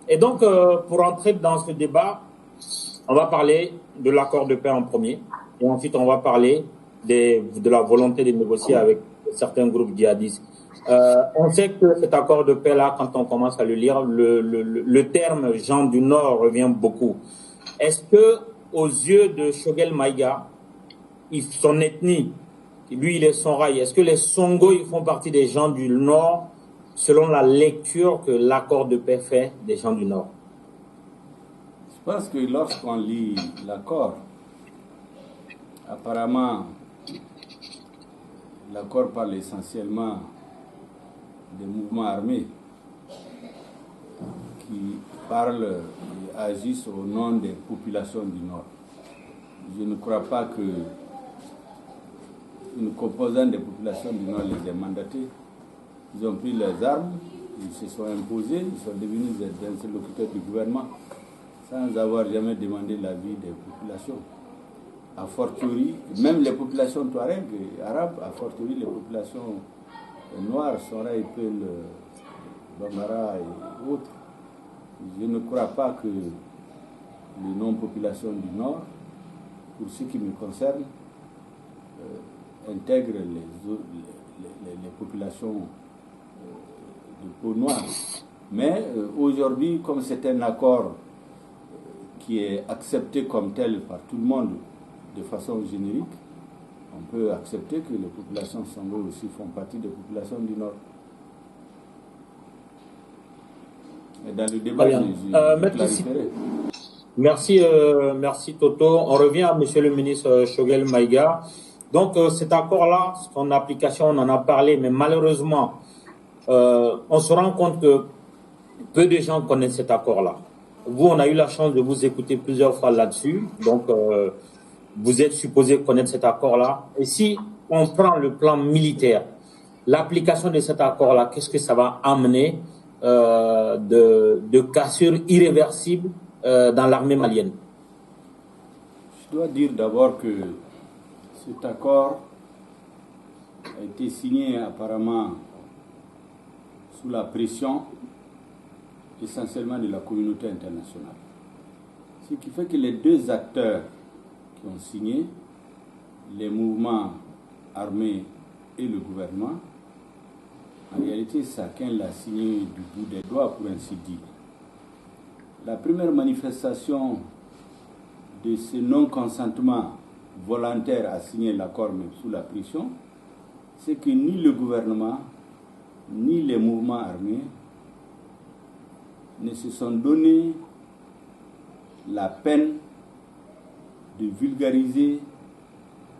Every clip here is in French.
Et donc, pour entrer dans ce débat, on va parler de l'accord de paix en premier, et ensuite on va parler de la volonté de négocier avec certains groupes djihadistes. On sait que cet accord de paix-là, quand on commence à le lire, le terme gens du Nord revient beaucoup. Est-ce que, aux yeux de Choguel Maïga, son ethnie, lui il est Songhai, est-ce que les Songhos ils font partie des gens du Nord selon la lecture que l'accord de paix fait des gens du Nord? Je pense que lorsqu'on lit l'accord, apparemment, l'accord parle essentiellement des mouvements armés qui parlent et agissent au nom des populations du Nord. Je ne crois pas que une composante des populations du Nord les ait mandatés. Ils ont pris leurs armes, ils se sont imposés, ils sont devenus des interlocuteurs du gouvernement sans avoir jamais demandé l'avis des populations. A fortiori, même les populations touareg arabes, a fortiori les populations noires, Songhai, Peul, Bambara et autres. Je ne crois pas que les non-populations du Nord, pour ce qui me concerne, intègrent les populations de peau noire. Mais aujourd'hui, comme c'est un accord qui est accepté comme tel par tout le monde de façon générique, on peut accepter que les populations songho aussi font partie des populations du Nord. Et dans le débat, je clarifierai. Merci Toto. On revient à Monsieur le ministre Choguel Maïga. Donc cet accord-là, son application, on en a parlé, mais malheureusement, on se rend compte que peu de gens connaissent cet accord-là. Vous, on a eu la chance de vous écouter plusieurs fois là-dessus, donc vous êtes supposé connaître cet accord-là. Et si on prend le plan militaire, l'application de cet accord-là, qu'est-ce que ça va amener de cassures irréversibles dans l'armée malienne? Je dois dire d'abord que cet accord a été signé apparemment sous la pression essentiellement de la communauté internationale. Ce qui fait que les deux acteurs qui ont signé, les mouvements armés et le gouvernement, en réalité, chacun l'a signé du bout des doigts, pour ainsi dire. La première manifestation de ce non-consentement volontaire à signer l'accord, mais sous la pression, c'est que ni le gouvernement, ni les mouvements armés ne se sont donné la peine de vulgariser,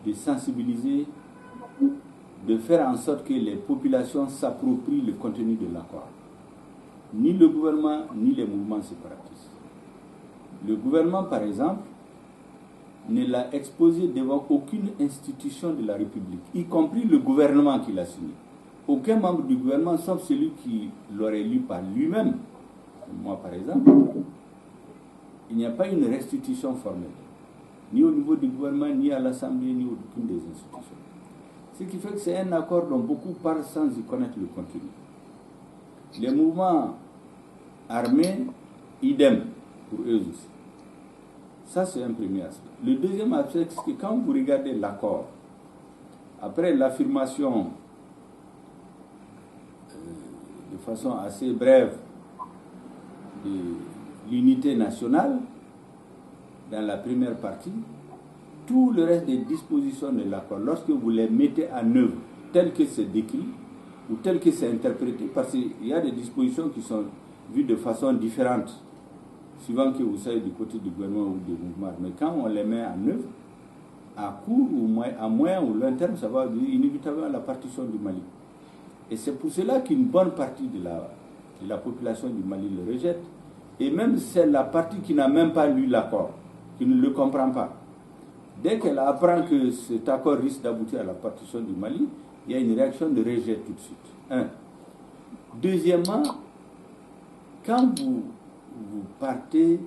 de sensibiliser, de faire en sorte que les populations s'approprient le contenu de l'accord. Ni le gouvernement, ni les mouvements séparatistes. Le gouvernement, par exemple, ne l'a exposé devant aucune institution de la République, y compris le gouvernement qui l'a signé. Aucun membre du gouvernement, sauf celui qui l'aurait lu par lui-même, moi par exemple, il n'y a pas une restitution formelle, ni au niveau du gouvernement, ni à l'Assemblée, ni aucune des institutions. Ce qui fait que c'est un accord dont beaucoup parlent sans y connaître le contenu. Les mouvements armés, idem pour eux aussi. Ça, c'est un premier aspect. Le deuxième aspect, c'est que quand vous regardez l'accord, après l'affirmation de façon assez brève de l'unité nationale, dans la première partie, tout le reste des dispositions de l'accord, lorsque vous les mettez en œuvre, tel que c'est décrit, ou tel que c'est interprété, parce qu'il y a des dispositions qui sont vues de façon différente, suivant que vous soyez du côté du gouvernement ou du mouvement. Mais quand on les met en œuvre, à court ou à moyen ou long terme, ça va inévitablement la partition du Mali. Et c'est pour cela qu'une bonne partie de la population du Mali le rejette. Et même c'est la partie qui n'a même pas lu l'accord, qui ne le comprend pas. Dès qu'elle apprend que cet accord risque d'aboutir à la partition du Mali, il y a une réaction de rejet tout de suite. Un. Deuxièmement, quand vous partez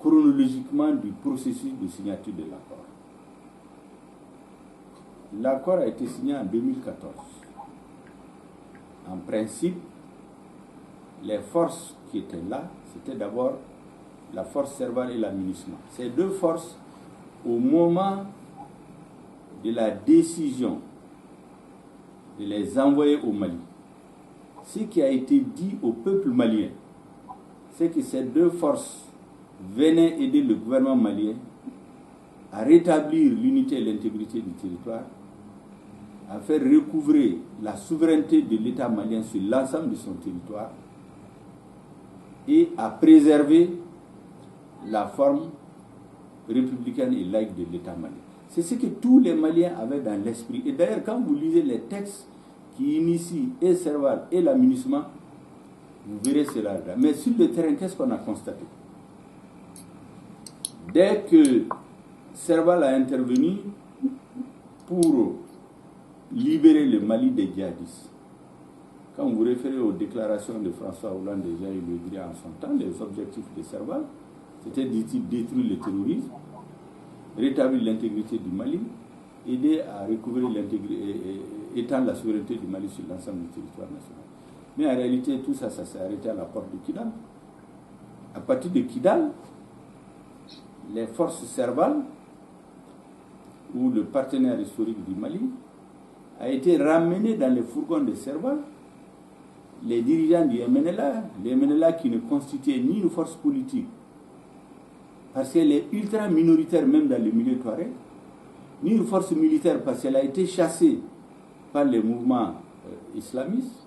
chronologiquement du processus de signature de l'accord, l'accord a été signé en 2014. En principe, les forces qui étaient là, C'était d'abord la force Serval et la MINUSMA. Ces deux forces, au moment de la décision de les envoyer au Mali, ce qui a été dit au peuple malien, c'est que ces deux forces venaient aider le gouvernement malien à rétablir l'unité et l'intégrité du territoire, à faire recouvrer la souveraineté de l'État malien sur l'ensemble de son territoire et à préserver la forme républicaine et laïque de l'État malien. C'est ce que tous les Maliens avaient dans l'esprit. Et d'ailleurs, quand vous lisez les textes qui initient et Serval et la MINUSMA, vous verrez cela. Mais sur le terrain, qu'est-ce qu'on a constaté? Dès que Serval a intervenu pour libérer le Mali des djihadistes, quand vous référez aux déclarations de François Hollande et Jean-Yves Le Drian en son temps, les objectifs de Serval, c'était de détruire le terrorisme, rétablir l'intégrité du Mali, aider à recouvrir étendre la souveraineté du Mali sur l'ensemble du territoire national. Mais en réalité, tout ça, ça s'est arrêté à la porte de Kidal. À partir de Kidal, les forces Serval, ou le partenaire historique du Mali, a été ramené dans les fourgons de Serval. Les dirigeants du MNLA, les MNLA qui ne constituaient ni une force politique, parce qu'elle est ultra minoritaire même dans le milieu touareg, ni une force militaire parce qu'elle a été chassée par les mouvements islamistes,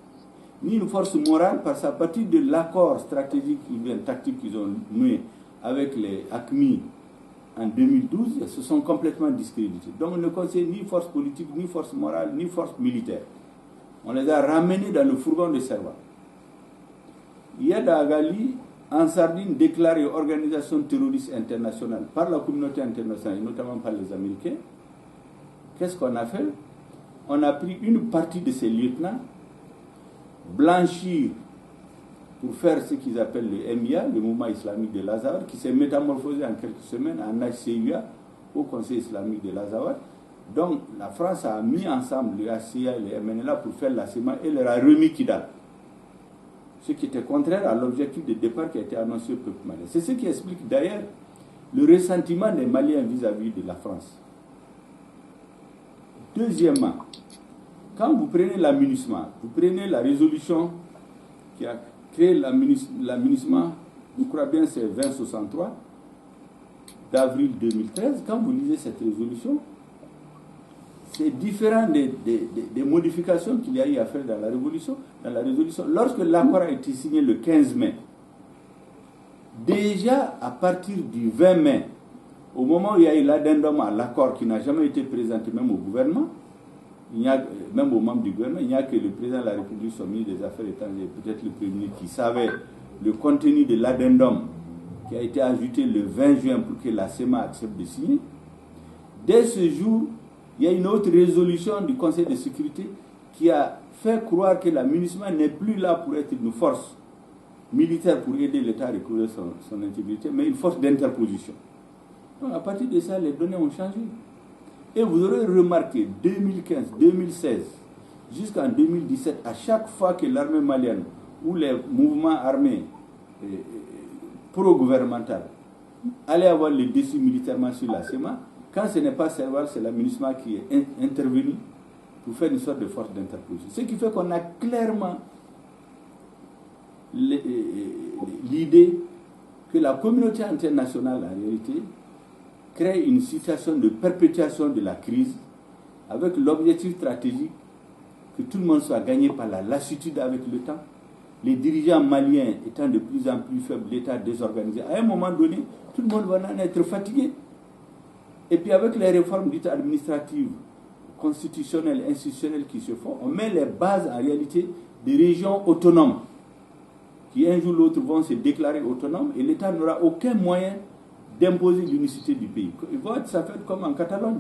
ni une force morale parce qu'à partir de l'accord stratégique ou bien tactique qu'ils ont noué avec les AQMI en 2012, ils se sont complètement discrédités. Donc on ne conseille ni force politique, ni force morale, ni force militaire. On les a ramenés dans le fourgon de Serval. Yada Agali, en Sardine, déclaré organisation terroriste internationale par la communauté internationale, et notamment par les Américains. Qu'est-ce qu'on a fait? On a pris une partie de ces lieutenants, blanchir pour faire ce qu'ils appellent le MIA, le mouvement islamique de l'Azawad, qui s'est métamorphosé en quelques semaines en HCUA, au Conseil islamique de l'Azawad. Donc la France a mis ensemble le HCA et le MNLA pour faire la CEMA et leur a remis Kidal. Ce qui était contraire à l'objectif de départ qui a été annoncé au peuple malien. C'est ce qui explique d'ailleurs le ressentiment des Maliens vis-à-vis de la France. Deuxièmement, quand vous prenez la MINUSMA, vous prenez la résolution qui a créé la MINUSMA, je crois bien c'est 2063, d'avril 2013, quand vous lisez cette résolution, c'est différent des modifications qu'il y a eu à faire dans la résolution. Lorsque l'accord a été signé le 15 mai, déjà à partir du 20 mai, au moment où il y a eu l'addendum à l'accord qui n'a jamais été présenté même au gouvernement, même aux membres du gouvernement, il n'y a que le président de la République, son ministre des Affaires étrangères, peut-être le Premier ministre, qui savait le contenu de l'addendum qui a été ajouté le 20 juin pour que la CEMA accepte de signer. Dès ce jour, il y a une autre résolution du Conseil de sécurité qui a fait croire que la MINUSMA n'est plus là pour être une force militaire pour aider l'État à recouvrir son intégrité, mais une force d'interposition. Donc à partir de ça, les données ont changé. Et vous aurez remarqué, 2015, 2016, jusqu'en 2017, à chaque fois que l'armée malienne ou les mouvements armés pro-gouvernementaux allaient avoir le dessus militairement sur la CEMA, quand ce n'est pas Serval, c'est la MINUSMA qui est intervenue pour faire une sorte de force d'interposition. Ce qui fait qu'on a clairement l'idée que la communauté internationale, en réalité, crée une situation de perpétuation de la crise avec l'objectif stratégique que tout le monde soit gagné par la lassitude avec le temps, les dirigeants maliens étant de plus en plus faibles, l'État désorganisé. À un moment donné, tout le monde va en être fatigué. Et puis avec les réformes dites administratives, constitutionnelles, institutionnelles qui se font, on met les bases en réalité des régions autonomes qui un jour ou l'autre vont se déclarer autonomes et l'État n'aura aucun moyen d'imposer l'unicité du pays. Il va être ça fait comme en Catalogne.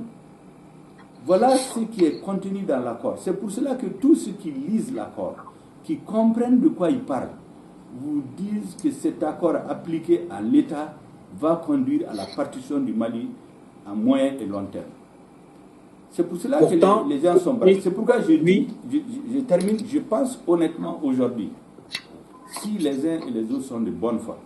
Voilà ce qui est contenu dans l'accord. C'est pour cela que tous ceux qui lisent l'accord, qui comprennent de quoi il parle, vous disent que cet accord appliqué à l'État va conduire à la partition du Mali à moyen et long terme. C'est pour cela que les gens sont partis. C'est pourquoi je termine, je pense honnêtement aujourd'hui, si les uns et les autres sont de bonne foi,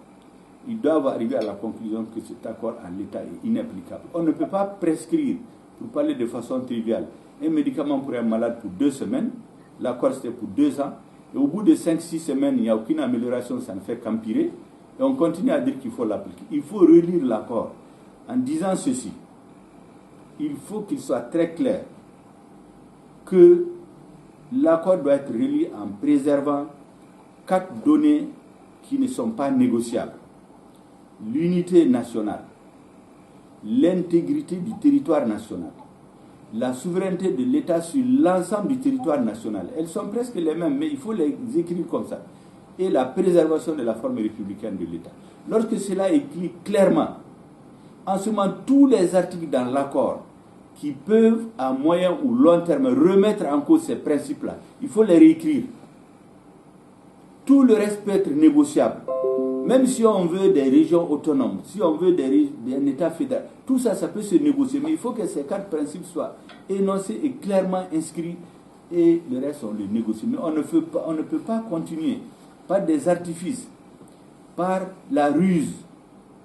ils doivent arriver à la conclusion que cet accord en l'état est inapplicable. On ne peut pas prescrire, pour parler de façon triviale, un médicament pour un malade pour 2 semaines, l'accord c'était pour 2 ans, et au bout de 5-6 semaines, il n'y a aucune amélioration, ça ne fait qu'empirer, et on continue à dire qu'il faut l'appliquer. Il faut relire l'accord en disant ceci. Il faut qu'il soit très clair que l'accord doit être relu en préservant 4 données qui ne sont pas négociables. L'unité nationale, l'intégrité du territoire national, la souveraineté de l'État sur l'ensemble du territoire national. Elles sont presque les mêmes, mais il faut les écrire comme ça. Et la préservation de la forme républicaine de l'État. Lorsque cela est écrit clairement, en ce moment, tous les articles dans l'accord qui peuvent, à moyen ou long terme, remettre en cause ces principes-là, il faut les réécrire. Tout le reste peut être négociable. Même si on veut des régions autonomes, si on veut un État fédéral, tout ça, ça peut se négocier. Mais il faut que ces 4 principes soient énoncés et clairement inscrits. Et le reste, on les négocie. Mais on ne peut pas continuer par des artifices, par la ruse,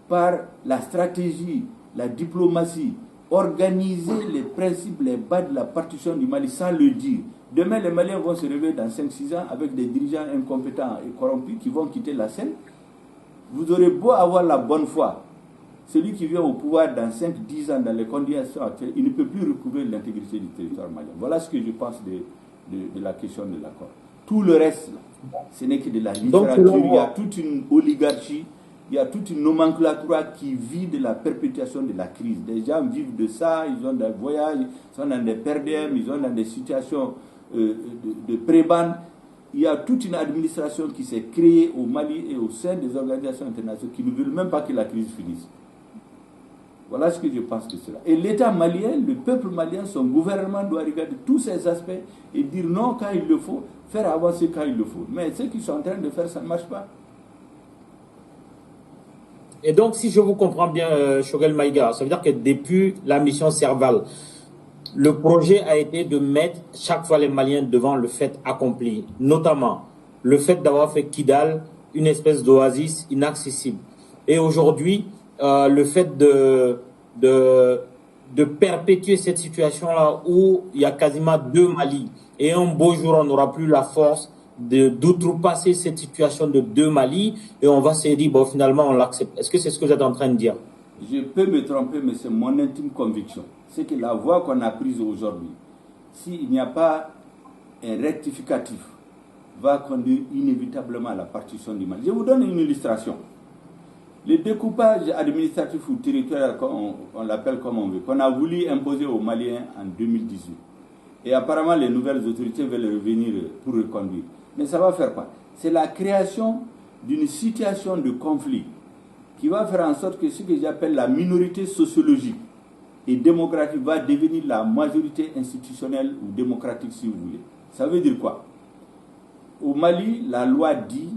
par la stratégie, la diplomatie, organiser les principes, les bases de la partition du Mali sans le dire. Demain, les Maliens vont se réveiller dans 5-6 ans avec des dirigeants incompétents et corrompus qui vont quitter la scène. Vous aurez beau avoir la bonne foi. Celui qui vient au pouvoir dans 5-10 ans, dans les conditions actuelles, il ne peut plus recouvrir l'intégrité du territoire malien. Voilà ce que je pense de la question de l'accord. Tout le reste, ce n'est que de la littérature. Il y a toute une oligarchie, il y a toute une nomenclature qui vit de la perpétuation de la crise. Les gens vivent de ça, ils ont des voyages, ils sont dans des PRDM, ils sont dans des situations de pré-ban. Il y a toute une administration qui s'est créée au Mali et au sein des organisations internationales qui ne veulent même pas que la crise finisse. Voilà ce que je pense de cela. Et l'État malien, le peuple malien, son gouvernement doit regarder tous ces aspects et dire non quand il le faut, faire avancer quand il le faut. Mais ce qu'ils sont en train de faire, ça ne marche pas. Et donc, si je vous comprends bien, Choguel Maïga, ça veut dire que depuis la mission Serval, le projet a été de mettre chaque fois les Maliens devant le fait accompli, notamment le fait d'avoir fait Kidal une espèce d'oasis inaccessible. Et aujourd'hui, le fait de perpétuer cette situation-là où il y a quasiment 2 Mali. Et un beau jour, on n'aura plus la force d'outrepasser cette situation de 2 Mali et on va se dire, bon, finalement, on l'accepte. Est-ce que c'est ce que vous êtes en train de dire? Je peux me tromper, mais c'est mon intime conviction. C'est que la voie qu'on a prise aujourd'hui, s'il n'y a pas un rectificatif, va conduire inévitablement à la partition du Mali. Je vous donne une illustration. Le découpage administratif ou territorial, on l'appelle comme on veut, qu'on a voulu imposer aux Maliens en 2018. Et apparemment, les nouvelles autorités veulent revenir pour reconduire. Mais ça va faire quoi? C'est la création d'une situation de conflit qui va faire en sorte que ce que j'appelle la minorité sociologique et démocratique va devenir la majorité institutionnelle ou démocratique, si vous voulez. Ça veut dire quoi? Au Mali, la loi dit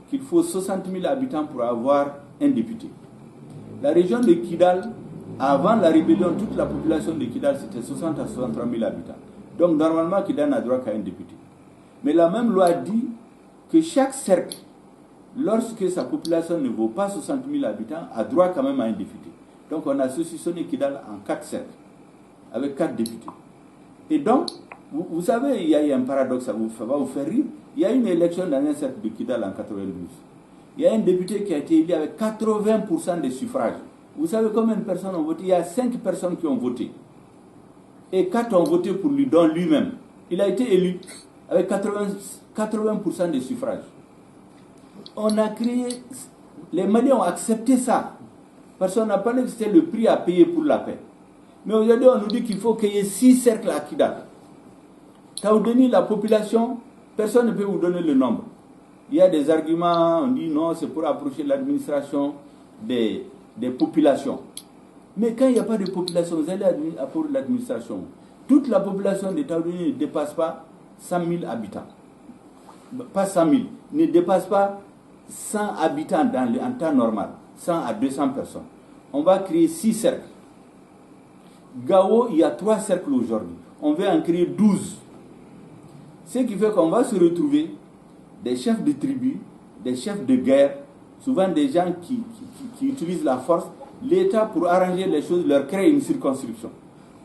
qu'il faut 60 000 habitants pour avoir un député. La région de Kidal, avant la rébellion, toute la population de Kidal, c'était 60 à 63 000 habitants. Donc, normalement, Kidal n'a droit qu'à un député. Mais la même loi dit que chaque cercle, lorsque sa population ne vaut pas 60 000 habitants, a droit quand même à un député. Donc, on a saucissonné Kidal en 4 cercles, avec 4 députés. Et donc, vous savez, il y a eu un paradoxe, ça va vous faire rire. Il y a eu une élection dans un cercle de Kidal en 92. Il y a un député qui a été élu avec 80% des suffrages. Vous savez combien de personnes ont voté? Il y a 5 personnes qui ont voté. Et 4 ont voté pour lui, dont lui-même. Il a été élu avec 80% des suffrages. On a créé... Les Maliens ont accepté ça. Parce qu'on n'a pas dit que c'était le prix à payer pour la paix. Mais aujourd'hui, on nous dit qu'il faut qu'il y ait 6 cercles à Kidal. Quand vous donnez la population, personne ne peut vous donner le nombre. Il y a des arguments, on dit non, c'est pour approcher l'administration des populations. Mais quand il n'y a pas de population, vous allez approcher l'administration. Toute la population des États-Unis ne dépasse pas 100 000 habitants. Pas 100 000, ne dépasse pas 100 habitants en temps normal, 100 à 200 personnes. On va créer 6 cercles. Gao, il y a 3 cercles aujourd'hui. On veut en créer 12. Ce qui fait qu'on va se retrouver des chefs de tribu, des chefs de guerre, souvent des gens qui utilisent la force, l'État, pour arranger les choses, leur crée une circonscription.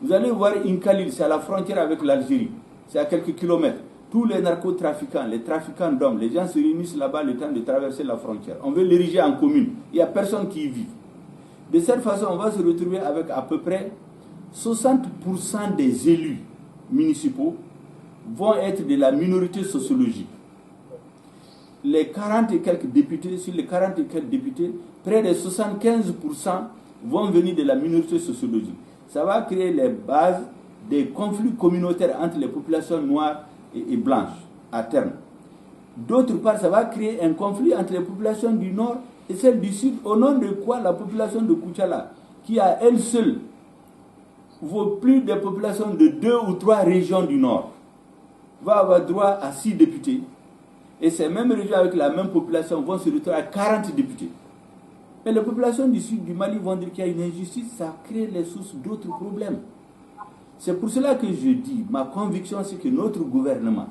Vous allez voir Inkalil, c'est à la frontière avec l'Algérie, c'est à quelques kilomètres. Tous les narcotrafiquants, les trafiquants d'hommes, les gens se réunissent là-bas le temps de traverser la frontière. On veut l'ériger en commune. Il n'y a personne qui y vit. De cette façon, on va se retrouver avec à peu près 60% des élus municipaux vont être de la minorité sociologique. Les 40 et quelques députés, sur les 40 et quelques députés, près de 75% vont venir de la minorité sociologique. Ça va créer les bases des conflits communautaires entre les populations noires et blanches, à terme. D'autre part, ça va créer un conflit entre les populations du nord et celles du sud, au nom de quoi la population de Koutiala, qui à elle seule vaut plus des populations de 2 ou 3 régions du nord, va avoir droit à 6 députés. Et ces mêmes régions avec la même population vont se retrouver à 40 députés. Mais les populations du sud du Mali vont dire qu'il y a une injustice, ça crée les sources d'autres problèmes. C'est pour cela que je dis, ma conviction, c'est que notre gouvernement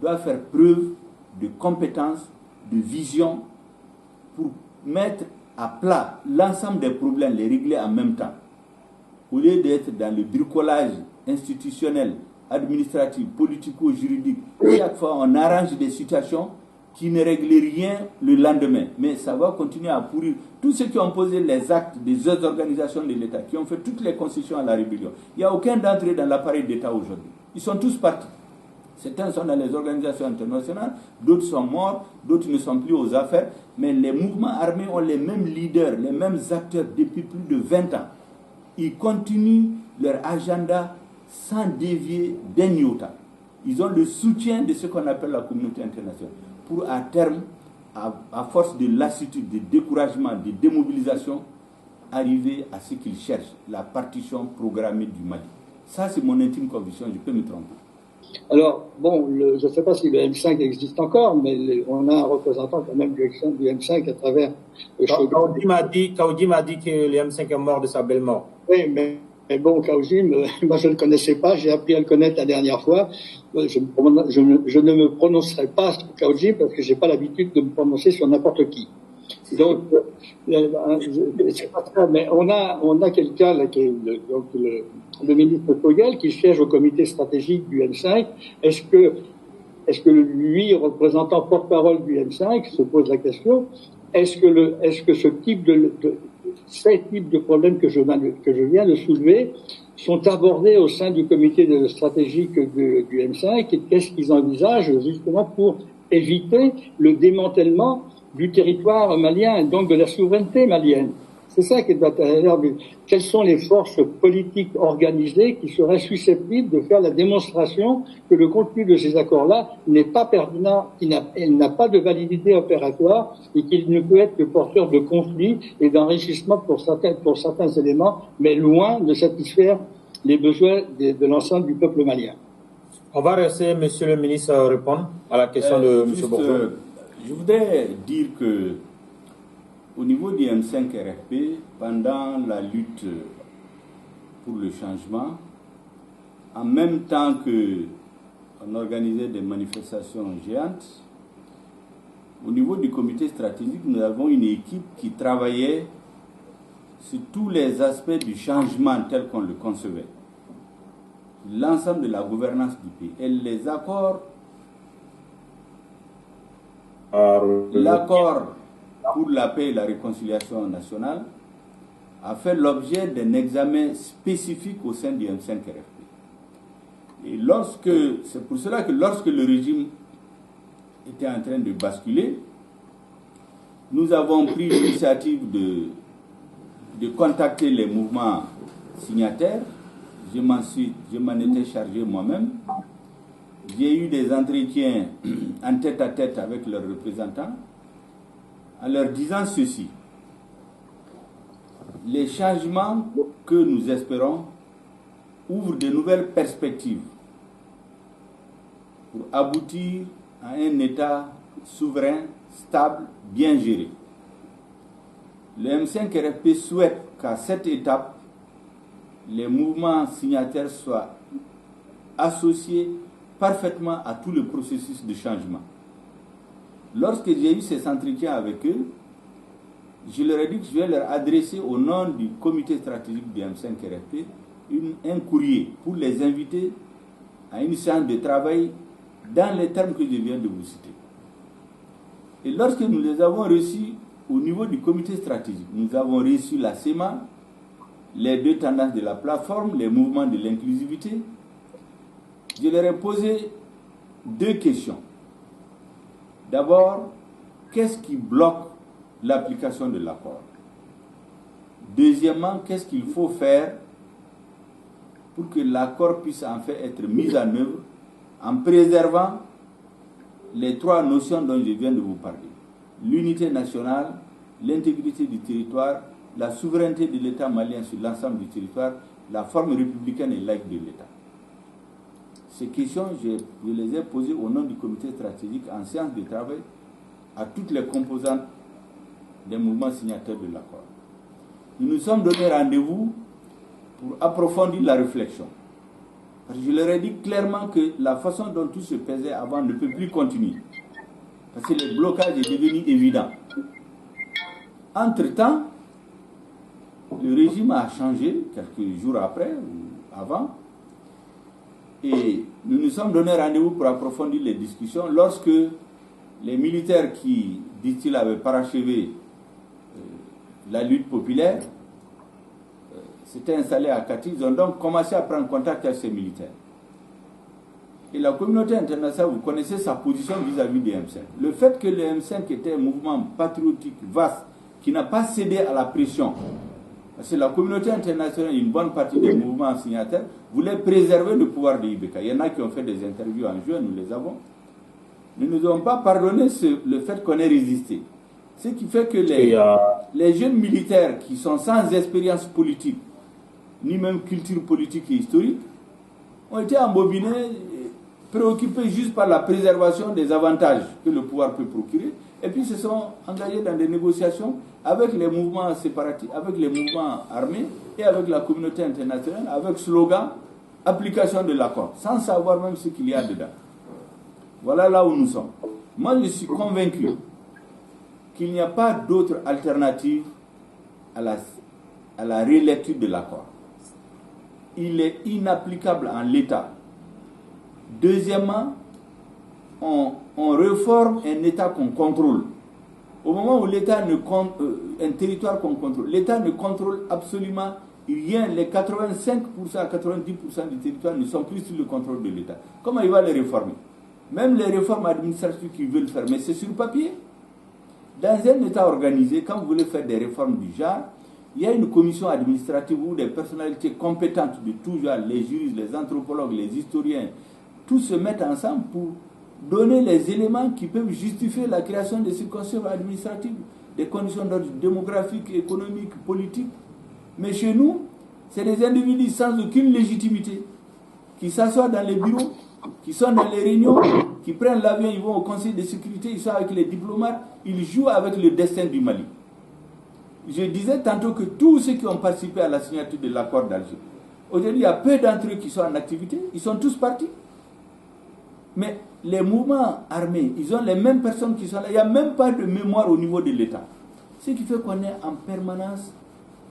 doit faire preuve de compétence, de vision, pour mettre à plat l'ensemble des problèmes, les régler en même temps. Au lieu d'être dans le bricolage institutionnel, administratif, politico-juridique, chaque fois on arrange des situations qui ne règlent rien le lendemain. Mais ça va continuer à pourrir. Tous ceux qui ont posé les actes des autres organisations de l'État, qui ont fait toutes les concessions à la rébellion, il n'y a aucun d'entre eux dans l'appareil d'État aujourd'hui. Ils sont tous partis. Certains sont dans les organisations internationales, d'autres sont morts, d'autres ne sont plus aux affaires, mais les mouvements armés ont les mêmes leaders, les mêmes acteurs depuis plus de 20 ans. Ils continuent leur agenda sans dévier d'un iota. Ils ont le soutien de ce qu'on appelle la communauté internationale pour, à terme, à force de lassitude, de découragement, de démobilisation, arriver à ce qu'ils cherchent, la partition programmée du Mali. Ça, c'est mon intime conviction, je peux me tromper. Alors, bon, je ne sais pas si le M5 existe encore, mais on a un représentant quand même du M5 à travers le Kaoudim m'a dit que le M5 est mort de sa belle mort. Oui, mais bon, Kaoudim, moi je ne le connaissais pas, j'ai appris à le connaître la dernière fois. Je ne me prononcerai pas sur Kaoudim parce que j'ai pas l'habitude de me prononcer sur n'importe qui. Donc, c'est pas ça, mais on a quelqu'un là qui est le ministre Fogel qui siège au comité stratégique du M5. Est-ce que lui, représentant porte-parole du M5, se pose la question, est-ce que ces types de problèmes que je viens de soulever sont abordés au sein du comité stratégique du M5 et qu'est-ce qu'ils envisagent justement pour éviter le démantèlement du territoire malien et donc de la souveraineté malienne? C'est ça qui doit être. Quelles sont les forces politiques organisées qui seraient susceptibles de faire la démonstration que le contenu de ces accords-là n'est pas pertinent, qu'il n'a pas de validité opératoire et qu'il ne peut être que porteur de conflits et d'enrichissement pour certains éléments, mais loin de satisfaire les besoins de l'ensemble du peuple malien. On va laisser Monsieur le ministre répondre à la question de M. Bourgeois. Je voudrais dire que au niveau du M5 RFP, pendant la lutte pour le changement, en même temps qu'on organisait des manifestations géantes, au niveau du comité stratégique, nous avons une équipe qui travaillait sur tous les aspects du changement tel qu'on le concevait. L'ensemble de la gouvernance du pays et les accords. L'accord pour la paix et la réconciliation nationale a fait l'objet d'un examen spécifique au sein du M5 RFP. Et c'est pour cela que lorsque le régime était en train de basculer, nous avons pris l'initiative de contacter les mouvements signataires. Je m'en étais chargé moi-même. J'ai eu des entretiens en tête-à-tête avec leurs représentants en leur disant ceci. Les changements que nous espérons ouvrent de nouvelles perspectives pour aboutir à un État souverain, stable, bien géré. Le M5 RFP souhaite qu'à cette étape, les mouvements signataires soient associés parfaitement à tout le processus de changement. Lorsque j'ai eu ces entretiens avec eux, je leur ai dit que je vais leur adresser au nom du comité stratégique du M5 RFP un courrier pour les inviter à une séance de travail dans les termes que je viens de vous citer. Et lorsque nous les avons reçus au niveau du comité stratégique, nous avons reçu la SEMA, les deux tendances de la plateforme, les mouvements de l'inclusivité. Je leur ai posé deux questions. D'abord, qu'est-ce qui bloque l'application de l'accord? Deuxièmement, qu'est-ce qu'il faut faire pour que l'accord puisse en fait être mis en œuvre en préservant les trois notions dont je viens de vous parler. L'unité nationale, l'intégrité du territoire, la souveraineté de l'État malien sur l'ensemble du territoire, la forme républicaine et laïque de l'État. Ces questions, je les ai posées au nom du comité stratégique en séance de travail à toutes les composantes des mouvements signataires de l'accord. Nous nous sommes donné rendez-vous pour approfondir la réflexion. Parce que je leur ai dit clairement que la façon dont tout se faisait avant ne peut plus continuer. Parce que le blocage est devenu évident. Entre-temps, le régime a changé quelques jours après, ou avant, et nous nous sommes donné rendez-vous pour approfondir les discussions lorsque les militaires qui, dit-il, avaient parachevé la lutte populaire s'étaient installés à Kati. Ils ont donc commencé à prendre contact avec ces militaires. Et la communauté internationale, vous connaissez sa position vis-à-vis du M5. Le fait que le M5 était un mouvement patriotique vaste qui n'a pas cédé à la pression, parce que la communauté internationale, une bonne partie des mouvements signataires, voulait préserver le pouvoir de Ibeka. Il y en a qui ont fait des interviews en juin, nous les avons. Nous ne nous avons pas pardonné le fait qu'on ait résisté. Ce qui fait que les jeunes militaires qui sont sans expérience politique, ni même culture politique et historique, ont été embobinés, préoccupés juste par la préservation des avantages que le pouvoir peut procurer, et puis se sont engagés dans des négociations avec les mouvements séparatistes, avec les mouvements armés et avec la communauté internationale, avec slogan « application de l'accord », sans savoir même ce qu'il y a dedans. Voilà là où nous sommes. Moi, je suis convaincu qu'il n'y a pas d'autre alternative à la relecture de l'accord. Il est inapplicable en l'état. Deuxièmement, on réforme un État qu'on contrôle. Au moment où l'État un territoire qu'on contrôle, l'État ne contrôle absolument rien. Les 85% à 90% du territoire ne sont plus sous le contrôle de l'État. Comment il va les réformer? Même les réformes administratives qu'ils veulent faire, mais c'est sur papier. Dans un État organisé, quand vous voulez faire des réformes du genre, il y a une commission administrative où des personnalités compétentes de tout genre, les juristes, les anthropologues, les historiens, tous se mettent ensemble pour donner les éléments qui peuvent justifier la création des circonscriptions administratives, des conditions d'ordre démographique, économique, politique. Mais chez nous, c'est des individus sans aucune légitimité qui s'assoient dans les bureaux, qui sont dans les réunions, qui prennent l'avion, ils vont au Conseil de sécurité, ils sont avec les diplomates, ils jouent avec le destin du Mali. Je disais tantôt que tous ceux qui ont participé à la signature de l'accord d'Alger, aujourd'hui il y a peu d'entre eux qui sont en activité, ils sont tous partis. Mais les mouvements armés, ils ont les mêmes personnes qui sont là, il n'y a même pas de mémoire au niveau de l'État. Ce qui fait qu'on est en permanence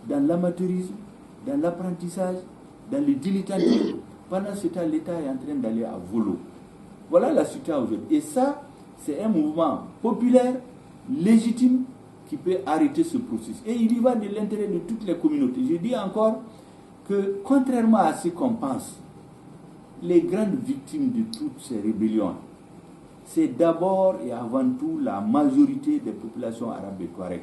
dans l'amateurisme, dans l'apprentissage, dans le dilettantisme. Pendant ce temps, l'État est en train d'aller à volo. Voilà la situation aujourd'hui. Et ça, c'est un mouvement populaire, légitime, qui peut arrêter ce processus. Et il y va de l'intérêt de toutes les communautés. Je dis encore que, contrairement à ce qu'on pense, les grandes victimes de toutes ces rébellions, c'est d'abord et avant tout la majorité des populations arabes et touareg,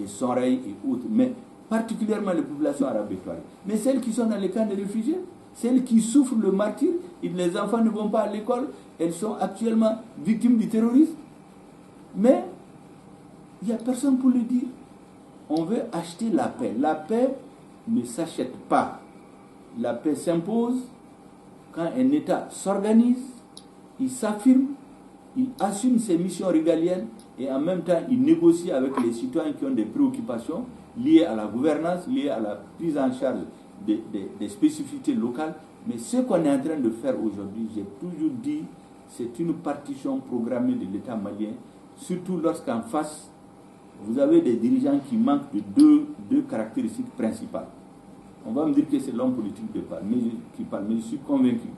et Sonraï et autres, mais particulièrement les populations arabes et touareg. Mais celles qui sont dans les camps de réfugiés, celles qui souffrent le martyre, les enfants ne vont pas à l'école, elles sont actuellement victimes du terrorisme. Mais il n'y a personne pour le dire. On veut acheter la paix. La paix ne s'achète pas. La paix s'impose quand un État s'organise, il s'affirme, il assume ses missions régaliennes et en même temps il négocie avec les citoyens qui ont des préoccupations liées à la gouvernance, liées à la prise en charge des spécificités locales. Mais ce qu'on est en train de faire aujourd'hui, j'ai toujours dit, c'est une partition programmée de l'État malien, surtout lorsqu'en face, vous avez des dirigeants qui manquent de deux caractéristiques principales. On va me dire que c'est l'homme politique qui parle, mais je suis convaincu.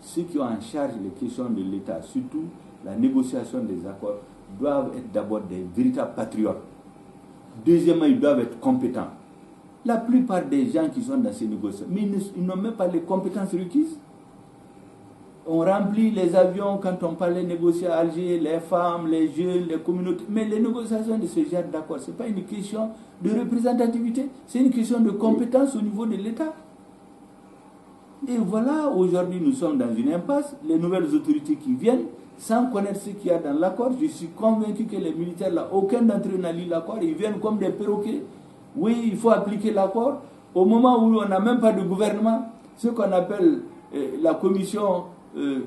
Ceux qui ont en charge les questions de l'État, surtout la négociation des accords, doivent être d'abord des véritables patriotes. Deuxièmement, ils doivent être compétents. La plupart des gens qui sont dans ces négociations, mais ils n'ont même pas les compétences requises. On remplit les avions quand on parle de négocier à Alger, les femmes, les jeunes, les communautés. Mais les négociations de ce genre d'accord, ce n'est pas une question de représentativité, c'est une question de compétence au niveau de l'État. Et voilà, aujourd'hui nous sommes dans une impasse, les nouvelles autorités qui viennent, sans connaître ce qu'il y a dans l'accord, je suis convaincu que les militaires là, aucun d'entre eux n'a lu l'accord, ils viennent comme des perroquets. Oui, il faut appliquer l'accord. Au moment où on n'a même pas de gouvernement, ce qu'on appelle la commission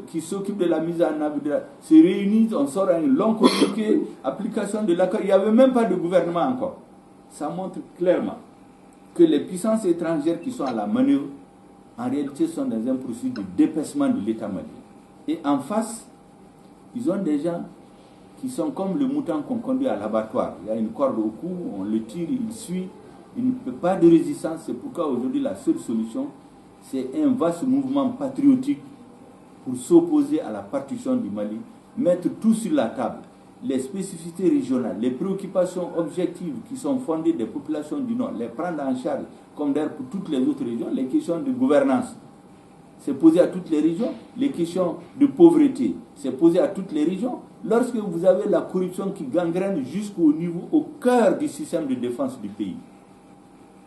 qui s'occupe de la mise en œuvre, se réunit, on sort un long communiqué, application de l'accord, il n'y avait même pas de gouvernement encore. Ça montre clairement que les puissances étrangères qui sont à la manœuvre, en réalité, sont dans un processus de dépècement de l'État malien. Et en face, ils ont des gens qui sont comme le mouton qu'on conduit à l'abattoir. Il y a une corde au cou, on le tire, il suit, il ne peut pas de résistance. C'est pourquoi aujourd'hui la seule solution, c'est un vaste mouvement patriotique pour s'opposer à la partition du Mali, mettre tout sur la table, les spécificités régionales, les préoccupations objectives qui sont fondées des populations du Nord, les prendre en charge, comme d'ailleurs pour toutes les autres régions, les questions de gouvernance. C'est posé à toutes les régions, les questions de pauvreté, c'est posé à toutes les régions. Lorsque vous avez la corruption qui gangrène jusqu'au niveau, au cœur du système de défense du pays,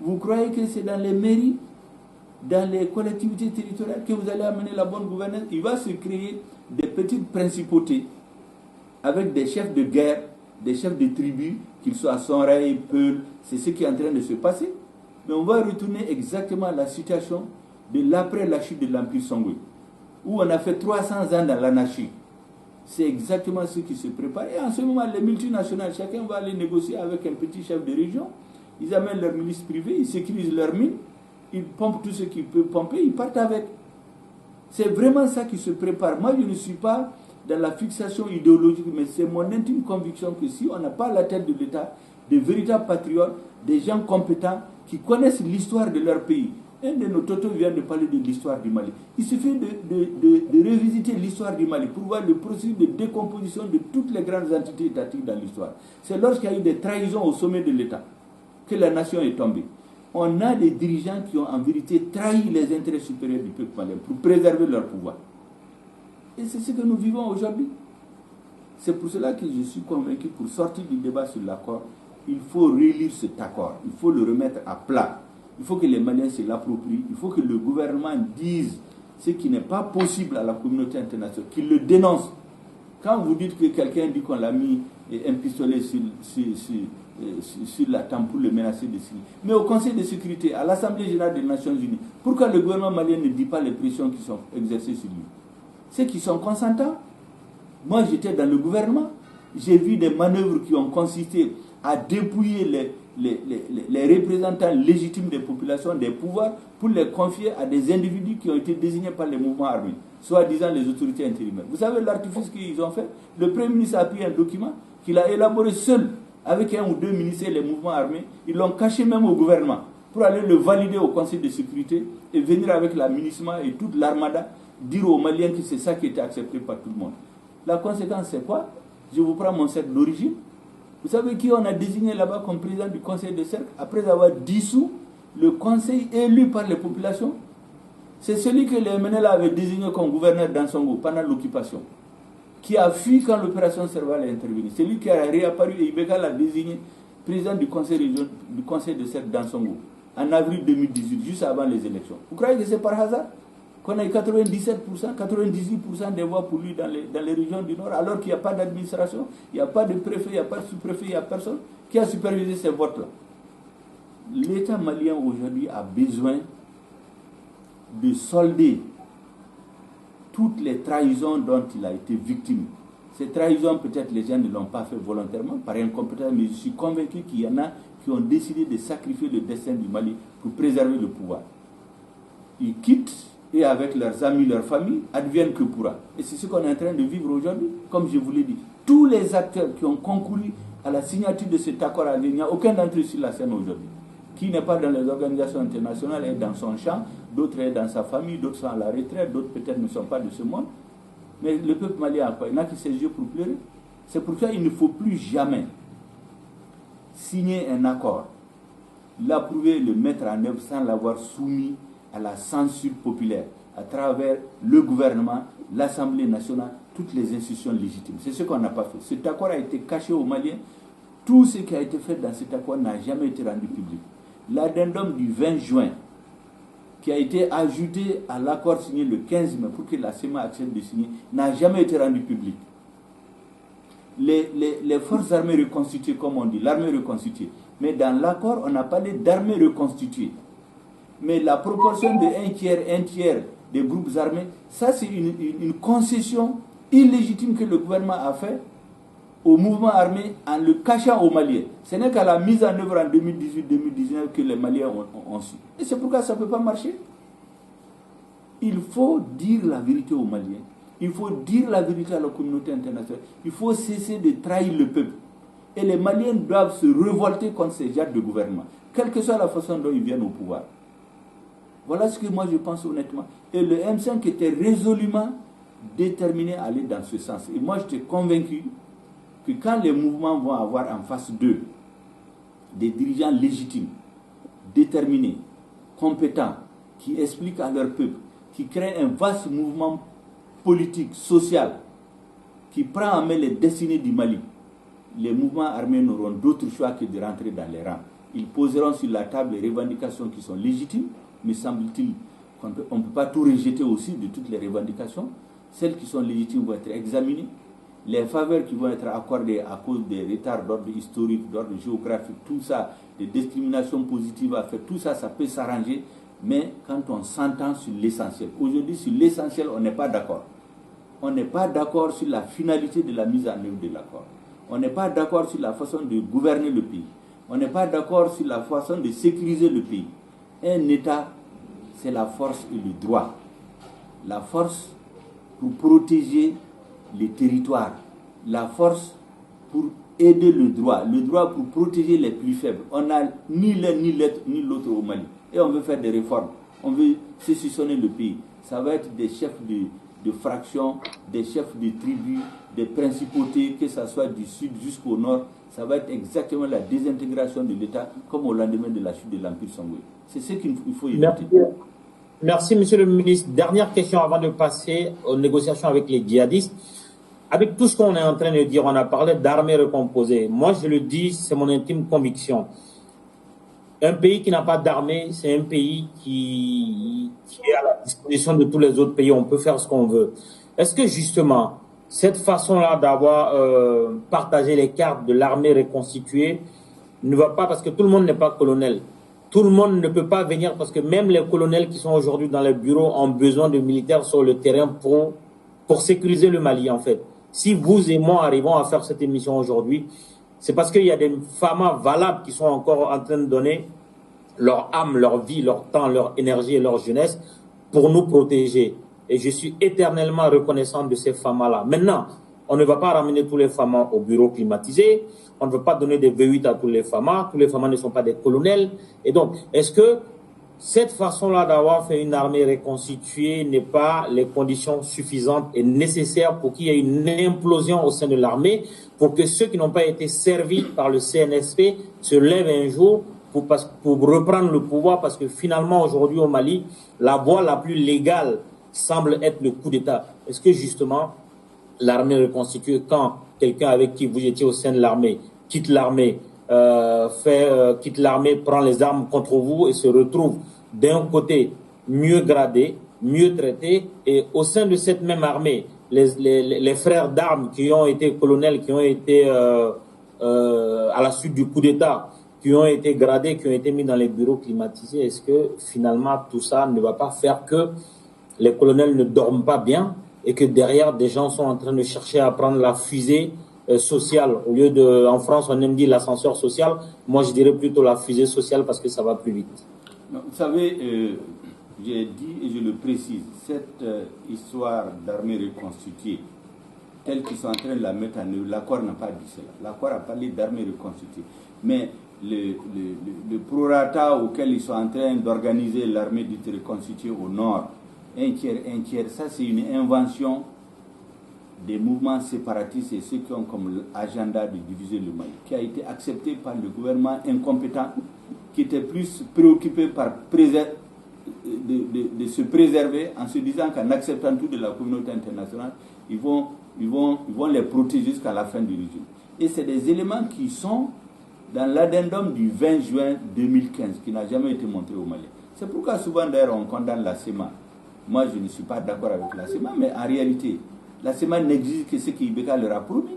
vous croyez que c'est dans les mairies, dans les collectivités territoriales que vous allez amener la bonne gouvernance? Il va se créer des petites principautés avec des chefs de guerre, des chefs de tribus, qu'ils soient Sonray, Peul, c'est ce qui est en train de se passer. Mais on va retourner exactement à la situation de l'après la chute de l'Empire Songwe, où on a fait 300 ans dans l'anarchie. C'est exactement ce qui se prépare. Et en ce moment, les multinationales, chacun va aller négocier avec un petit chef de région. Ils amènent leur milice privée, ils sécurisent leur mine, ils pompent tout ce qu'ils peuvent pomper, ils partent avec. C'est vraiment ça qui se prépare. Moi, je ne suis pas dans la fixation idéologique, mais c'est mon intime conviction que si on n'a pas à la tête de l'État des véritables patriotes, des gens compétents qui connaissent l'histoire de leur pays. Un de nos totos vient de parler de l'histoire du Mali. Il suffit de revisiter l'histoire du Mali pour voir le processus de décomposition de toutes les grandes entités étatiques dans l'histoire. C'est lorsqu'il y a eu des trahisons au sommet de l'État que la nation est tombée. On a des dirigeants qui ont en vérité trahi les intérêts supérieurs du peuple malien pour préserver leur pouvoir. Et c'est ce que nous vivons aujourd'hui. C'est pour cela que je suis convaincu, pour sortir du débat sur l'accord, il faut relire cet accord, il faut le remettre à plat. Il faut que les Maliens se l'approprient, il faut que le gouvernement dise ce qui n'est pas possible à la communauté internationale, qu'il le dénonce. Quand vous dites que quelqu'un dit qu'on l'a mis un pistolet sur la tempe pour le menacer de Syrie, mais au Conseil de sécurité, à l'Assemblée générale des Nations Unies, pourquoi le gouvernement malien ne dit pas les pressions qui sont exercées sur lui? Ceux qui sont consentants. Moi, j'étais dans le gouvernement, j'ai vu des manœuvres qui ont consisté à dépouiller les représentants légitimes des populations, des pouvoirs, pour les confier à des individus qui ont été désignés par les mouvements armés, soi-disant les autorités intérimaires. Vous savez l'artifice qu'ils ont fait? Le Premier ministre a pris un document qu'il a élaboré seul, avec un ou deux ministères, les mouvements armés. Ils l'ont caché même au gouvernement, pour aller le valider au Conseil de sécurité, et venir avec la MINUSMA et toute l'armada, dire aux Maliens que c'est ça qui était accepté par tout le monde. La conséquence, c'est quoi? Je vous prends mon cercle d'origine. Vous savez qui on a désigné là-bas comme président du conseil de cercle après avoir dissous le conseil élu par les populations? C'est celui que les MNL avaient désigné comme gouverneur d'Ansongo pendant l'occupation, qui a fui quand l'opération Serval est intervenue. C'est lui qui a réapparu et Ibeka l'a désigné président du conseil de cercle d'Ansongo en avril 2018, juste avant les élections. Vous croyez que c'est par hasard qu'on a eu 97%, 98% des voix pour lui dans les régions du Nord, alors qu'il n'y a pas d'administration, il n'y a pas de préfet, il n'y a pas de sous-préfet, il n'y a personne qui a supervisé ces votes-là. L'État malien aujourd'hui a besoin de solder toutes les trahisons dont il a été victime. Ces trahisons, peut-être les gens ne l'ont pas fait volontairement, par incompétence, mais je suis convaincu qu'il y en a qui ont décidé de sacrifier le destin du Mali pour préserver le pouvoir. Ils quittent, et avec leurs amis, leurs familles, adviennent que pourra. Et c'est ce qu'on est en train de vivre aujourd'hui, comme je vous l'ai dit. Tous les acteurs qui ont concouru à la signature de cet accord, il n'y a aucun d'entre eux sur la scène aujourd'hui. Qui n'est pas dans les organisations internationales est dans son champ, d'autres est dans sa famille, d'autres sont à la retraite, d'autres peut-être ne sont pas de ce monde. Mais le peuple malien, il n'a que ses yeux pour pleurer. C'est pourquoi il ne faut plus jamais signer un accord, l'approuver, le mettre en œuvre sans l'avoir soumis à la censure populaire à travers le gouvernement, l'Assemblée nationale, toutes les institutions légitimes. C'est ce qu'on n'a pas fait. Cet accord a été caché aux Maliens. Tout ce qui a été fait dans cet accord n'a jamais été rendu public. L'addendum du 20 juin, qui a été ajouté à l'accord signé le 15 mai pour que la CEMA accepte de signer, n'a jamais été rendu public. Les forces armées reconstituées, comme on dit, l'armée reconstituée. Mais dans l'accord, on a parlé d'armée reconstituée. Mais la proportion de un tiers des groupes armés, ça c'est une concession illégitime que le gouvernement a fait au mouvement armé en le cachant aux Maliens. Ce n'est qu'à la mise en œuvre en 2018-2019 que les Maliens ont su. Et c'est pourquoi ça ne peut pas marcher. Il faut dire la vérité aux Maliens. Il faut dire la vérité à la communauté internationale. Il faut cesser de trahir le peuple. Et les Maliens doivent se révolter contre ces genres de gouvernement, quelle que soit la façon dont ils viennent au pouvoir. Voilà ce que moi je pense honnêtement. Et le M5 était résolument déterminé à aller dans ce sens. Et moi j'étais convaincu que quand les mouvements vont avoir en face d'eux des dirigeants légitimes, déterminés, compétents, qui expliquent à leur peuple, qui créent un vaste mouvement politique, social, qui prend en main les destinées du Mali, les mouvements armés n'auront d'autre choix que de rentrer dans les rangs. Ils poseront sur la table les revendications qui sont légitimes, mais semble-t-il qu'on ne peut pas tout rejeter aussi de toutes les revendications. Celles qui sont légitimes vont être examinées. Les faveurs qui vont être accordées à cause des retards d'ordre historique, d'ordre géographique, tout ça, des discriminations positives à faire, tout ça, ça peut s'arranger, mais quand on s'entend sur l'essentiel. Aujourd'hui, sur l'essentiel, on n'est pas d'accord. On n'est pas d'accord sur la finalité de la mise en œuvre de l'accord. On n'est pas d'accord sur la façon de gouverner le pays. On n'est pas d'accord sur la façon de sécuriser le pays. Un État, c'est la force et le droit. La force pour protéger les territoires. La force pour aider le droit pour protéger les plus faibles. On n'a ni l'un ni l'autre au Mali. Et on veut faire des réformes. On veut sécessionner le pays. Ça va être des chefs de fractions, des chefs de tribus, des principautés, que ce soit du sud jusqu'au nord. Ça va être exactement la désintégration de l'État comme au lendemain de la chute de l'Empire Songwe. C'est ce qu'il faut éviter. Merci, monsieur le ministre. Dernière question avant de passer aux négociations avec les djihadistes. Avec tout ce qu'on est en train de dire, on a parlé d'armées recomposées. Moi, je le dis, c'est mon intime conviction. Un pays qui n'a pas d'armée, c'est un pays qui est à la disposition de tous les autres pays. On peut faire ce qu'on veut. Est-ce que justement, cette façon-là d'avoir partagé les cartes de l'armée reconstituée ne va pas, parce que tout le monde n'est pas colonel. Tout le monde ne peut pas venir, parce que même les colonels qui sont aujourd'hui dans les bureaux ont besoin de militaires sur le terrain pour sécuriser le Mali, en fait. Si vous et moi arrivons à faire cette émission aujourd'hui, c'est parce qu'il y a des femmes valables qui sont encore en train de donner leur âme, leur vie, leur temps, leur énergie et leur jeunesse pour nous protéger. Et je suis éternellement reconnaissant de ces femmes-là. Maintenant, on ne va pas ramener tous les femmes au bureau climatisé. On ne veut pas donner des V8 à tous les femmes. Tous les femmes ne sont pas des colonels. Et donc, est-ce que cette façon-là d'avoir fait une armée reconstituée n'est pas les conditions suffisantes et nécessaires pour qu'il y ait une implosion au sein de l'armée, pour que ceux qui n'ont pas été servis par le CNSP se lèvent un jour pour reprendre le pouvoir, parce que finalement, aujourd'hui au Mali, la voie la plus légale semble être le coup d'État. Est-ce que justement, l'armée reconstituée, quand quelqu'un avec qui vous étiez au sein de l'armée quitte l'armée, quitte l'armée, prend les armes contre vous et se retrouve d'un côté mieux gradé, mieux traité, et au sein de cette même armée, les frères d'armes qui ont été colonels, qui ont été à la suite du coup d'État, qui ont été gradés, qui ont été mis dans les bureaux climatisés, est-ce que finalement tout ça ne va pas faire que les colonels ne dorment pas bien et que derrière des gens sont en train de chercher à prendre la fusée sociale au lieu de, en France on aime dire l'ascenseur social, moi je dirais plutôt la fusée sociale parce que ça va plus vite. Non, vous savez, j'ai dit et je le précise, cette histoire d'armée reconstituée tels qu'ils sont en train de la mettre en œuvre, l'accord n'a pas dit cela. L'accord a parlé d'armée reconstituée. Mais le prorata auquel ils sont en train d'organiser l'armée dite reconstituée au nord, un tiers, ça c'est une invention des mouvements séparatistes et ceux qui ont comme agenda de diviser le Mali, qui a été accepté par le gouvernement incompétent, qui était plus préoccupé par de se préserver en se disant qu'en acceptant tout de la communauté internationale, ils vont les protéger jusqu'à la fin du régime. Et c'est des éléments qui sont dans l'addendum du 20 juin 2015, qui n'a jamais été montré au Mali. C'est pourquoi souvent d'ailleurs on condamne la SEMA. Moi je ne suis pas d'accord avec la SEMA, mais en réalité, la SEMA n'existe que ce qu'Ibeka leur a promis.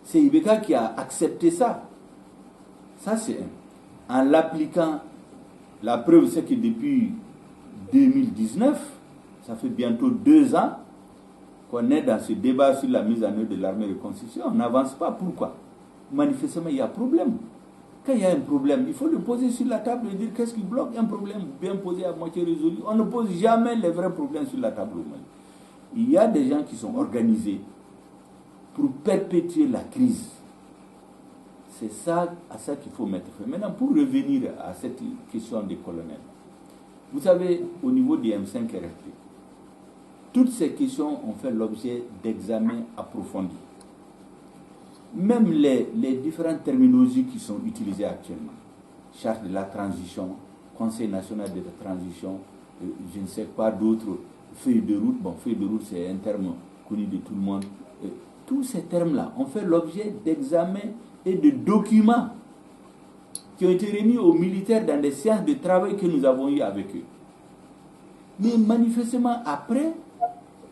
C'est Ibeka qui a accepté ça. Ça c'est un. En l'appliquant, la preuve c'est que depuis 2019, ça fait bientôt 2 ans qu'on est dans ce débat sur la mise en œuvre de l'armée de reconstitution. On n'avance pas. Pourquoi? Manifestement, il y a un problème. Quand il y a un problème, il faut le poser sur la table et dire qu'est-ce qui bloque un problème bien posé à moitié résolu. On ne pose jamais les vrais problèmes sur la table au Mali. Il y a des gens qui sont organisés pour perpétuer la crise. C'est ça, à ça qu'il faut mettre fin. Maintenant, pour revenir à cette question des colonels, vous savez, au niveau des M5 RFP, toutes ces questions ont fait l'objet d'examens approfondis. Même les différentes terminologies qui sont utilisées actuellement, charte de la transition, Conseil national de la transition, je ne sais pas d'autres, feuille de route, bon, feuille de route c'est un terme connu de tout le monde, tous ces termes-là ont fait l'objet d'examens et de documents qui ont été remis aux militaires dans des séances de travail que nous avons eues avec eux. Mais manifestement, après,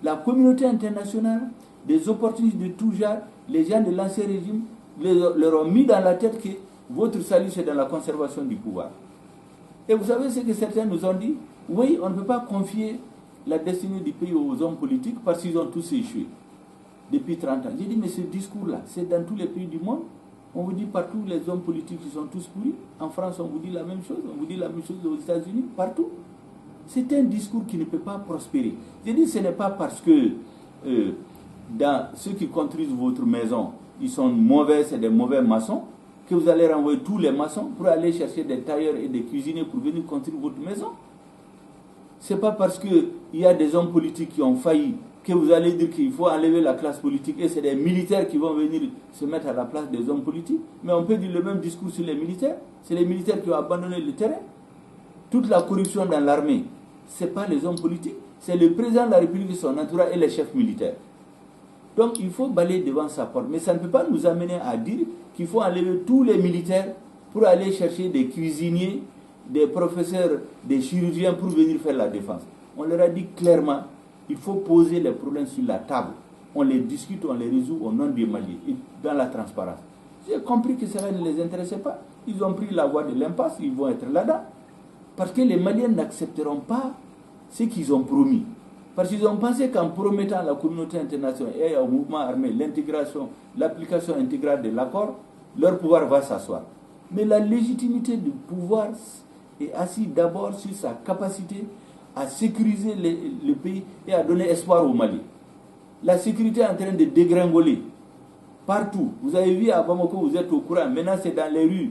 la communauté internationale, des opportunistes de tout genre, les gens de l'ancien régime, leur ont mis dans la tête que votre salut c'est dans la conservation du pouvoir. Et vous savez ce que certains nous ont dit? Oui, on ne peut pas confier la destinée du pays aux hommes politiques parce qu'ils ont tous échoué depuis 30 ans. J'ai dit, mais ce discours-là, c'est dans tous les pays du monde. On vous dit partout, les hommes politiques, ils sont tous pourris. En France, on vous dit la même chose. On vous dit la même chose aux États-Unis, partout. C'est un discours qui ne peut pas prospérer. J'ai dit, ce n'est pas parce que dans ceux qui construisent votre maison, ils sont mauvais, c'est des mauvais maçons, que vous allez renvoyer tous les maçons pour aller chercher des tailleurs et des cuisiniers pour venir construire votre maison. Ce n'est pas parce qu'il y a des hommes politiques qui ont failli que vous allez dire qu'il faut enlever la classe politique et c'est des militaires qui vont venir se mettre à la place des hommes politiques. Mais on peut dire le même discours sur les militaires. C'est les militaires qui ont abandonné le terrain. Toute la corruption dans l'armée, ce n'est pas les hommes politiques, c'est le président de la République, son entourage et les chefs militaires. Donc il faut balayer devant sa porte. Mais ça ne peut pas nous amener à dire qu'il faut enlever tous les militaires pour aller chercher des cuisiniers, des professeurs, des chirurgiens pour venir faire la défense. On leur a dit clairement, il faut poser les problèmes sur la table. On les discute, on les résout au nom des Maliens, et dans la transparence. J'ai compris que cela ne les intéressait pas. Ils ont pris la voie de l'impasse, ils vont être là-dedans. Parce que les Maliens n'accepteront pas ce qu'ils ont promis. Parce qu'ils ont pensé qu'en promettant à la communauté internationale et au mouvement armé l'intégration, l'application intégrale de l'accord, leur pouvoir va s'asseoir. Mais la légitimité du pouvoir est assise d'abord sur sa capacité à sécuriser le pays et à donner espoir au Mali. La sécurité est en train de dégringoler partout. Vous avez vu à Bamako, vous êtes au courant. Maintenant, c'est dans les rues.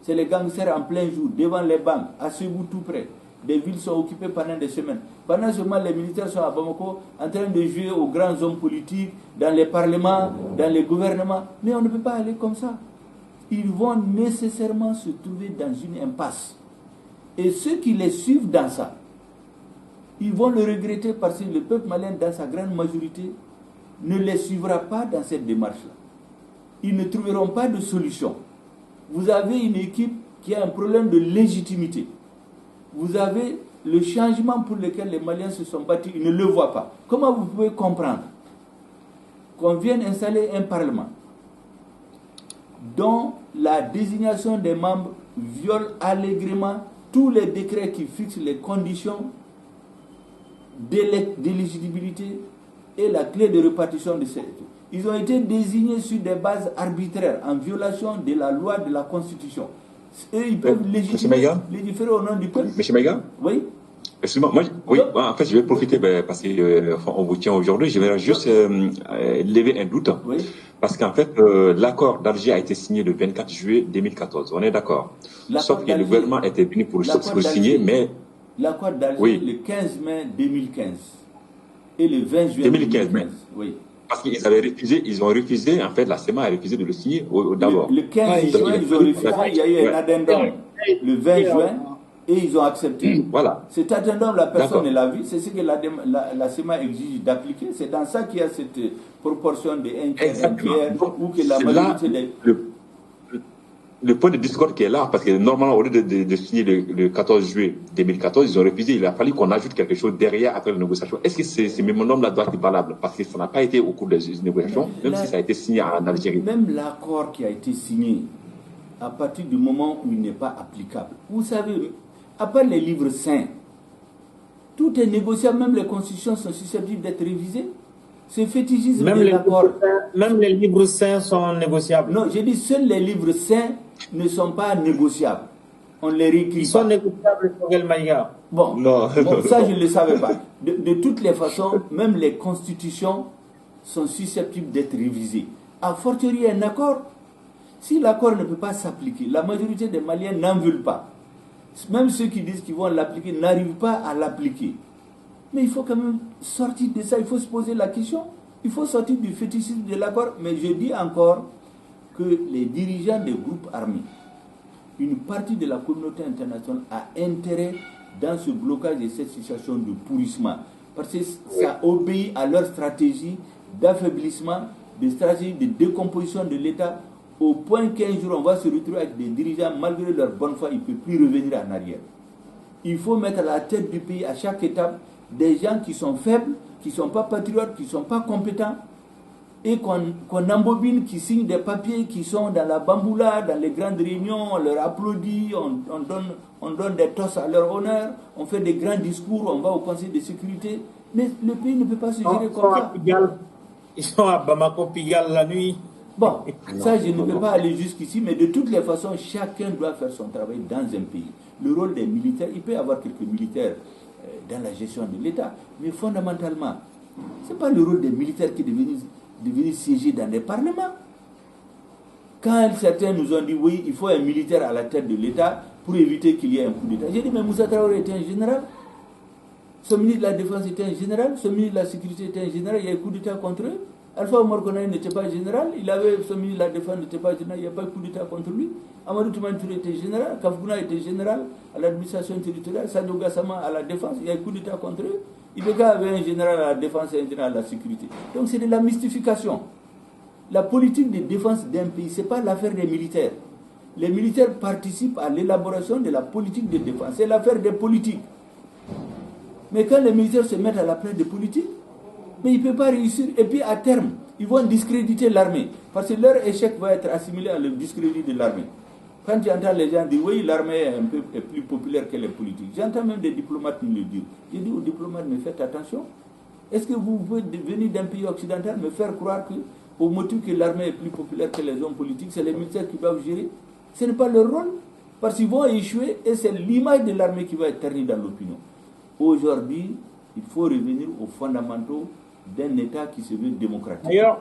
C'est les gangsters en plein jour, devant les banques, à Ségou tout près. Des villes sont occupées pendant des semaines. Pendant ce moment, les militaires sont à Bamako en train de jouer aux grands hommes politiques, dans les parlements, dans les gouvernements. Mais on ne peut pas aller comme ça. Ils vont nécessairement se trouver dans une impasse. Et ceux qui les suivent dans ça, ils vont le regretter parce que le peuple malien, dans sa grande majorité, ne les suivra pas dans cette démarche-là. Ils ne trouveront pas de solution. Vous avez une équipe qui a un problème de légitimité. Vous avez le changement pour lequel les Maliens se sont battus, ils ne le voient pas. Comment vous pouvez comprendre qu'on vienne installer un parlement dont la désignation des membres viole allègrement tous les décrets qui fixent les conditions d'éligibilité et la clé de répartition de ces... Ils ont été désignés sur des bases arbitraires, en violation de la loi, de la Constitution. Eux, ils peuvent légitimer au nom du peuple. Monsieur Maïga, oui. Excuse-moi, oui, en fait, je vais profiter parce que on vous tient aujourd'hui. Je vais juste lever un doute. Oui. Parce qu'en fait, l'accord d'Alger a été signé le 24 juillet 2014. On est d'accord. Sauf que le gouvernement était venu pour signer, mais... L'accord d'Alger, le 15 mai 2015 et le 20 juin 2015. Oui. Parce qu'ils avaient refusé, ils ont refusé, en fait, la CEMA a refusé de le signer d'abord. Le 15 juin, ils ont refusé, il y a eu un addendum le 20 juin et ils ont accepté. Voilà. Cet addendum, la personne ne l'a vu, c'est ce que la CEMA exige d'appliquer. C'est dans ça qu'il y a cette proportion de 1 tiers, ou que la majorité des... Le point de discorde qui est là, parce que normalement, au lieu de signer le 14 juillet 2014, ils ont refusé. Il a fallu qu'on ajoute quelque chose derrière après la négociation. Est-ce que ce mémorandum-là doit être valable? Parce que ça n'a pas été au cours des négociations, même si ça a été signé en Algérie. Même l'accord qui a été signé, à partir du moment où il n'est pas applicable. Vous savez, à part les livres saints, tout est négociable, même les constitutions sont susceptibles d'être révisées. Ce fétichisme de l'accord... Même les livres saints sont négociables. Non, j'ai dit seuls les livres saints ne sont pas négociables. On les réécrit. Ils sont négociables, Fogel Maïga. Bon, ça je ne le savais pas. De toutes les façons, même les constitutions sont susceptibles d'être révisées. A fortiori un accord. Si l'accord ne peut pas s'appliquer, la majorité des Maliens n'en veulent pas. Même ceux qui disent qu'ils vont l'appliquer n'arrivent pas à l'appliquer. Mais il faut quand même sortir de ça, il faut se poser la question. Il faut sortir du fétichisme de l'accord. Mais je dis encore que les dirigeants des groupes armés, une partie de la communauté internationale a intérêt dans ce blocage et cette situation de pourrissement. Parce que ça obéit à leur stratégie d'affaiblissement, de stratégie de décomposition de l'État, au point qu'un jour on va se retrouver avec des dirigeants, malgré leur bonne foi, ils ne peuvent plus revenir en arrière. Il faut mettre à la tête du pays à chaque étape des gens qui sont faibles, qui ne sont pas patriotes, qui ne sont pas compétents, et qu'on embobine, qui signent des papiers, qui sont dans la bamboula, dans les grandes réunions, on leur applaudit, on donne des tosses à leur honneur, on fait des grands discours, on va au Conseil de sécurité, mais le pays ne peut pas se gérer comme ça. Ils sont à Bamako, Pigalle la nuit. Bon, ça je ne peux pas aller jusqu'ici, mais de toutes les façons, chacun doit faire son travail dans un pays. Le rôle des militaires, il peut y avoir quelques militaires dans la gestion de l'État, mais fondamentalement, ce n'est pas le rôle des militaires qui est de venir siéger dans des parlements. Quand certains nous ont dit oui, il faut un militaire à la tête de l'État pour éviter qu'il y ait un coup d'État, j'ai dit mais Moussa Traoré était un général, ce ministre de la Défense était un général, ce ministre de la Sécurité était un général, il y a eu un coup d'État contre eux. Alpha Omar Konaï n'était pas général, ce ministre de la Défense n'était pas général, il n'y a pas eu coup d'État contre lui. Amadou Toumani Touré était général, Kafgouna était général à l'administration territoriale, Sadio Gassama à la Défense, il y a eu coup d'État contre eux. Ibeka avait un général à la Défense et un général à la Sécurité. Donc c'est de la mystification. La politique de défense d'un pays, ce n'est pas l'affaire des militaires. Les militaires participent à l'élaboration de la politique de défense. C'est l'affaire des politiques. Mais quand les militaires se mettent à la place des politiques, mais ils ne peuvent pas réussir. Et puis à terme, ils vont discréditer l'armée. Parce que leur échec va être assimilé à le discrédit de l'armée. Quand j'entends les gens dire oui, l'armée est plus populaire que les politiques, j'entends même des diplomates me le dire. Je dis aux diplomates, mais faites attention. Est-ce que vous pouvez venir d'un pays occidental me faire croire que, au motif que l'armée est plus populaire que les hommes politiques, c'est les militaires qui doivent gérer? Ce n'est pas leur rôle. Parce qu'ils vont échouer et c'est l'image de l'armée qui va être ternie dans l'opinion. Aujourd'hui, il faut revenir aux fondamentaux d'un État qui se veut démocratique. D'ailleurs,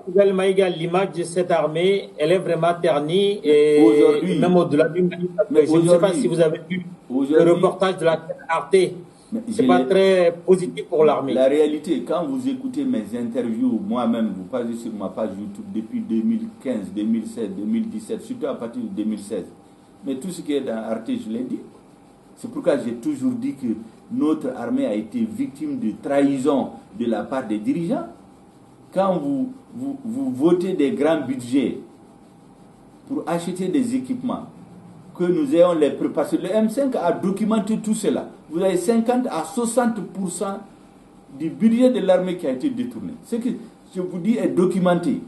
Fidel Maïga, l'image de cette armée, elle est vraiment ternie et même au-delà du manifeste. Je ne sais pas si vous avez vu le reportage de la Arte. Ce n'est pas très positif pour l'armée. La réalité, quand vous écoutez mes interviews, moi-même, vous passez sur ma page YouTube depuis 2015, 2016, 2017, surtout à partir de 2016. Mais tout ce qui est dans Arte, je l'ai dit. C'est pourquoi j'ai toujours dit que notre armée a été victime de trahison de la part des dirigeants. Quand vous votez des grands budgets pour acheter des équipements, que nous ayons les parce que le M5 a documenté tout cela. Vous avez 50 à 60% du budget de l'armée qui a été détourné. Ce que je vous dis est documenté.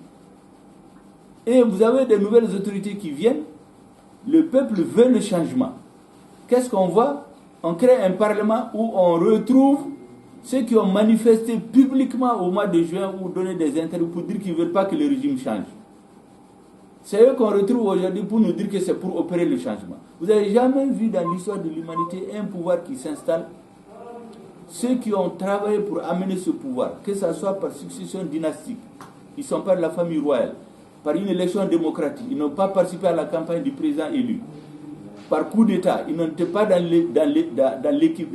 Et vous avez des nouvelles autorités qui viennent. Le peuple veut le changement. Qu'est-ce qu'on voit? On crée un parlement où on retrouve ceux qui ont manifesté publiquement au mois de juin ou donné des interviews pour dire qu'ils ne veulent pas que le régime change. C'est eux qu'on retrouve aujourd'hui pour nous dire que c'est pour opérer le changement. Vous n'avez jamais vu dans l'histoire de l'humanité un pouvoir qui s'installe ceux qui ont travaillé pour amener ce pouvoir, que ce soit par succession dynastique, ils sont pas de la famille royale, par une élection démocratique, ils n'ont pas participé à la campagne du président élu, par coup d'État, ils n'étaient pas dans l'équipe,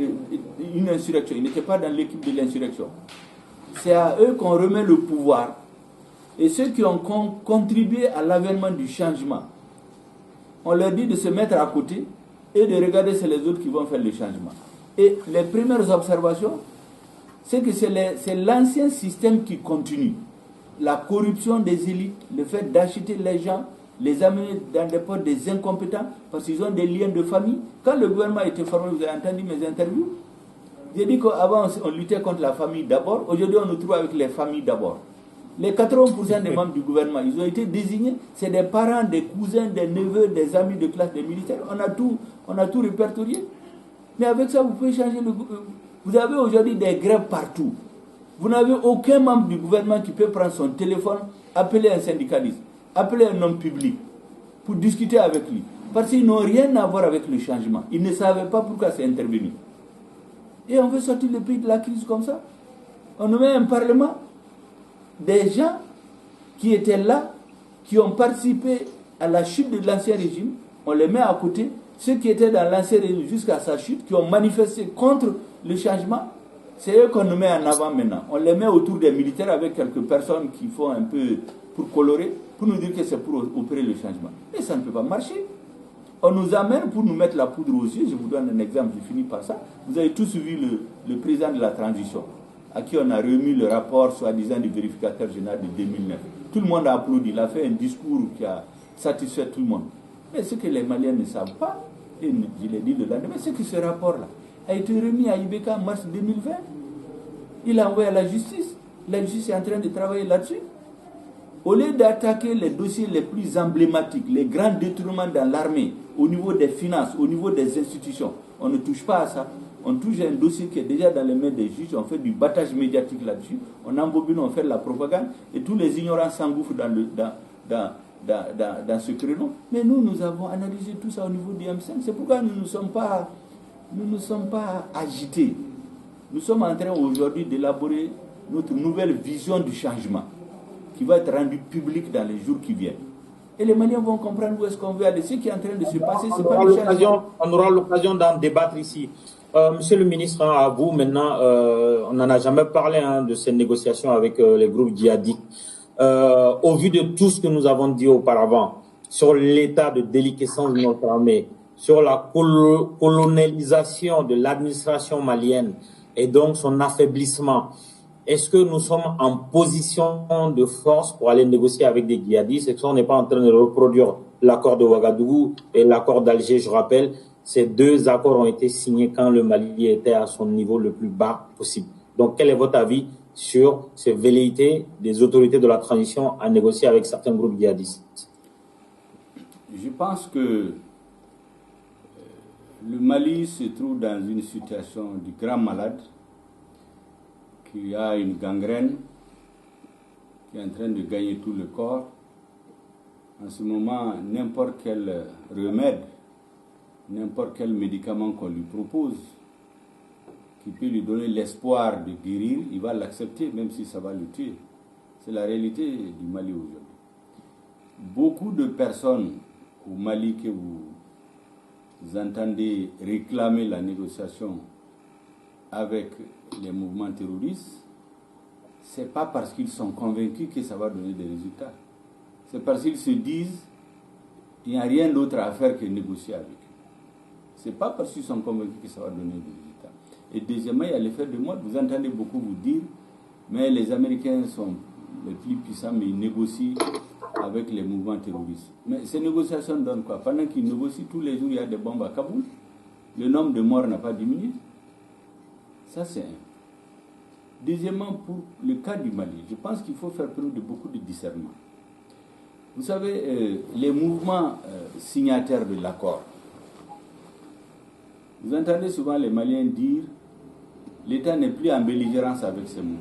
une insurrection, ils n'étaient pas dans l'équipe de l'insurrection. C'est à eux qu'on remet le pouvoir. Et ceux qui ont contribué à l'avènement du changement, on leur dit de se mettre à côté et de regarder c'est les autres qui vont faire le changement. Et les premières observations, c'est que c'est l'ancien système qui continue. La corruption des élites, le fait d'acheter les gens, les amener dans des postes des incompétents, parce qu'ils ont des liens de famille. Quand le gouvernement était formé, vous avez entendu mes interviews, j'ai dit qu'avant on luttait contre la famille d'abord, aujourd'hui on nous trouve avec les familles d'abord. Les 80% des membres du gouvernement, ils ont été désignés, c'est des parents, des cousins, des neveux, des amis de classe, des militaires. On a tout répertorié. Mais avec ça, vous pouvez changer le gouvernement. Vous avez aujourd'hui des grèves partout. Vous n'avez aucun membre du gouvernement qui peut prendre son téléphone, appeler un syndicaliste, appeler un homme public pour discuter avec lui. Parce qu'ils n'ont rien à voir avec le changement. Ils ne savaient pas pourquoi c'est intervenu. Et on veut sortir le pays de la crise comme ça. On nous met un parlement, des gens qui étaient là, qui ont participé à la chute de l'ancien régime, on les met à côté. Ceux qui étaient dans l'ancien régime jusqu'à sa chute, qui ont manifesté contre le changement, c'est eux qu'on nous met en avant maintenant. On les met autour des militaires avec quelques personnes qui font un peu pour colorer, pour nous dire que c'est pour opérer le changement. Et ça ne peut pas marcher. On nous amène pour nous mettre la poudre aux yeux. Je vous donne un exemple, je finis par ça. Vous avez tous vu le président de la transition, à qui on a remis le rapport soi-disant du vérificateur général de 2009. Tout le monde a applaudi. Il a fait un discours qui a satisfait tout le monde. Mais ce que les Maliens ne savent pas, et je l'ai dit le lendemain, c'est que ce rapport-là a été remis à Ibeka en mars 2020. Il a envoyé à la justice. La justice est en train de travailler là-dessus. Au lieu d'attaquer les dossiers les plus emblématiques, les grands détournements dans l'armée, au niveau des finances, au niveau des institutions, on ne touche pas à ça. On touche à un dossier qui est déjà dans les mains des juges, on fait du battage médiatique là-dessus, on embobine, on fait de la propagande, et tous les ignorants s'engouffrent dans ce créneau. Mais nous avons analysé tout ça au niveau du M5. C'est pourquoi nous ne sommes pas agités. Nous sommes en train aujourd'hui d'élaborer notre nouvelle vision du changement qui va être rendue publique dans les jours qui viennent. Et les Maliens vont comprendre où est-ce qu'on veut aller. Ce qui est en train de se passer, c'est pas le changement. On aura l'occasion d'en débattre ici. Monsieur le ministre, à vous maintenant, on n'en a jamais parlé de ces négociations avec les groupes djihadiques. Au vu de tout ce que nous avons dit auparavant, sur l'état de déliquescence de notre armée, sur la colonialisation de l'administration malienne et donc son affaiblissement, est-ce que nous sommes en position de force pour aller négocier avec des djihadistes? Est-ce qu'on n'est pas en train de reproduire l'accord de Ouagadougou et l'accord d'Alger? Je rappelle, ces deux accords ont été signés quand le Mali était à son niveau le plus bas possible. Donc, quel est votre avis sur ces velléités des autorités de la transition à négocier avec certains groupes djihadistes? Je pense que le Mali se trouve dans une situation de grand malade, qui a une gangrène, qui est en train de gagner tout le corps. En ce moment, n'importe quel remède, n'importe quel médicament qu'on lui propose, qui peut lui donner l'espoir de guérir, il va l'accepter, même si ça va le tuer. C'est la réalité du Mali aujourd'hui. Beaucoup de personnes au Mali que vous entendez réclamer la négociation avec les mouvements terroristes, ce n'est pas parce qu'ils sont convaincus que ça va donner des résultats. C'est parce qu'ils se disent qu'il n'y a rien d'autre à faire que négocier avec eux. Ce n'est pas parce qu'ils sont convaincus que ça va donner des résultats. Et deuxièmement, il y a l'effet de mode. Vous entendez beaucoup vous dire, mais les Américains sont les plus puissants, mais ils négocient avec les mouvements terroristes. Mais ces négociations donnent quoi? Pendant qu'ils négocient, tous les jours, il y a des bombes à Kaboul. Le nombre de morts n'a pas diminué. Ça, c'est un. Deuxièmement, pour le cas du Mali, je pense qu'il faut faire preuve de beaucoup de discernement. Vous savez, les mouvements signataires de l'accord, vous entendez souvent les Maliens dire l'État n'est plus en belligérance avec ces mouvements.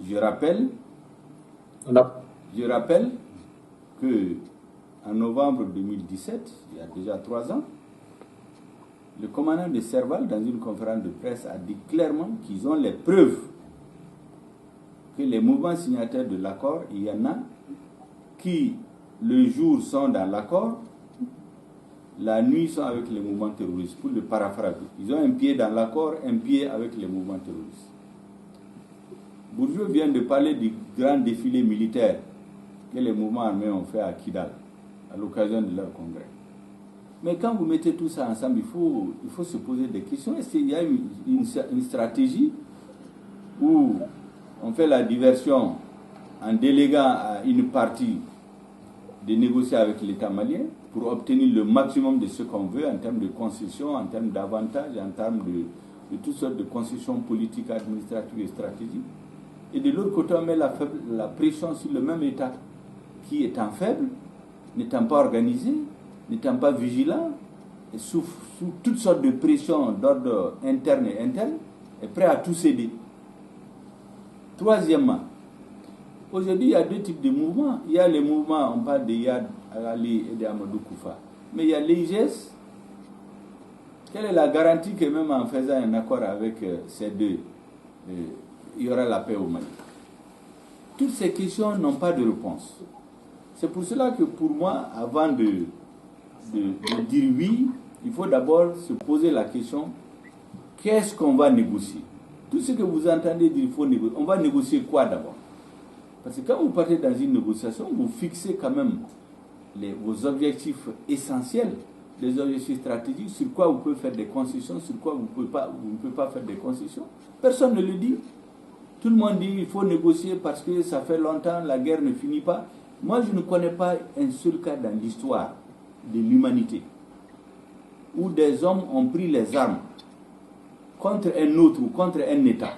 Je rappelle que en novembre 2017, il y a déjà 3 ans, Le commandant de Serval, dans une conférence de presse, a dit clairement qu'ils ont les preuves que les mouvements signataires de l'accord, il y en a qui, le jour, sont dans l'accord, la nuit sont avec les mouvements terroristes, pour le paraphraser. Ils ont un pied dans l'accord, un pied avec les mouvements terroristes. Bourdieu vient de parler du grand défilé militaire que les mouvements armés ont fait à Kidal, à l'occasion de leur congrès. Mais quand vous mettez tout ça ensemble, il faut se poser des questions. Est-ce qu'il y a une stratégie où on fait la diversion en déléguant à une partie de négocier avec l'État malien pour obtenir le maximum de ce qu'on veut en termes de concessions, en termes d'avantages, en termes de toutes sortes de concessions politiques, administratives et stratégiques. Et de l'autre côté, on met la pression sur le même État qui, étant faible, n'étant pas organisé, n'étant pas vigilant, et sous toutes sortes de pressions d'ordre interne et interne, est prêt à tout céder. Troisièmement, aujourd'hui, il y a deux types de mouvements. Il y a les mouvements, on parle de Yad Ali et de Amadou Koufa. Mais il y a l'IGS. Quelle est la garantie que même en faisant un accord avec ces deux, il y aura la paix au Mali? Toutes ces questions n'ont pas de réponse. C'est pour cela que pour moi, avant de dire oui, il faut d'abord se poser la question, qu'est-ce qu'on va négocier? Tout ce que vous entendez dire, il faut négocier. On va négocier quoi d'abord? Parce que quand vous partez dans une négociation, vous fixez quand même vos objectifs essentiels, les objectifs stratégiques, sur quoi vous pouvez faire des concessions, sur quoi vous ne pouvez pas faire des concessions. Personne ne le dit. Tout le monde dit qu'il faut négocier parce que ça fait longtemps, la guerre ne finit pas. Moi, je ne connais pas un seul cas dans l'histoire de l'humanité où des hommes ont pris les armes contre un autre ou contre un État,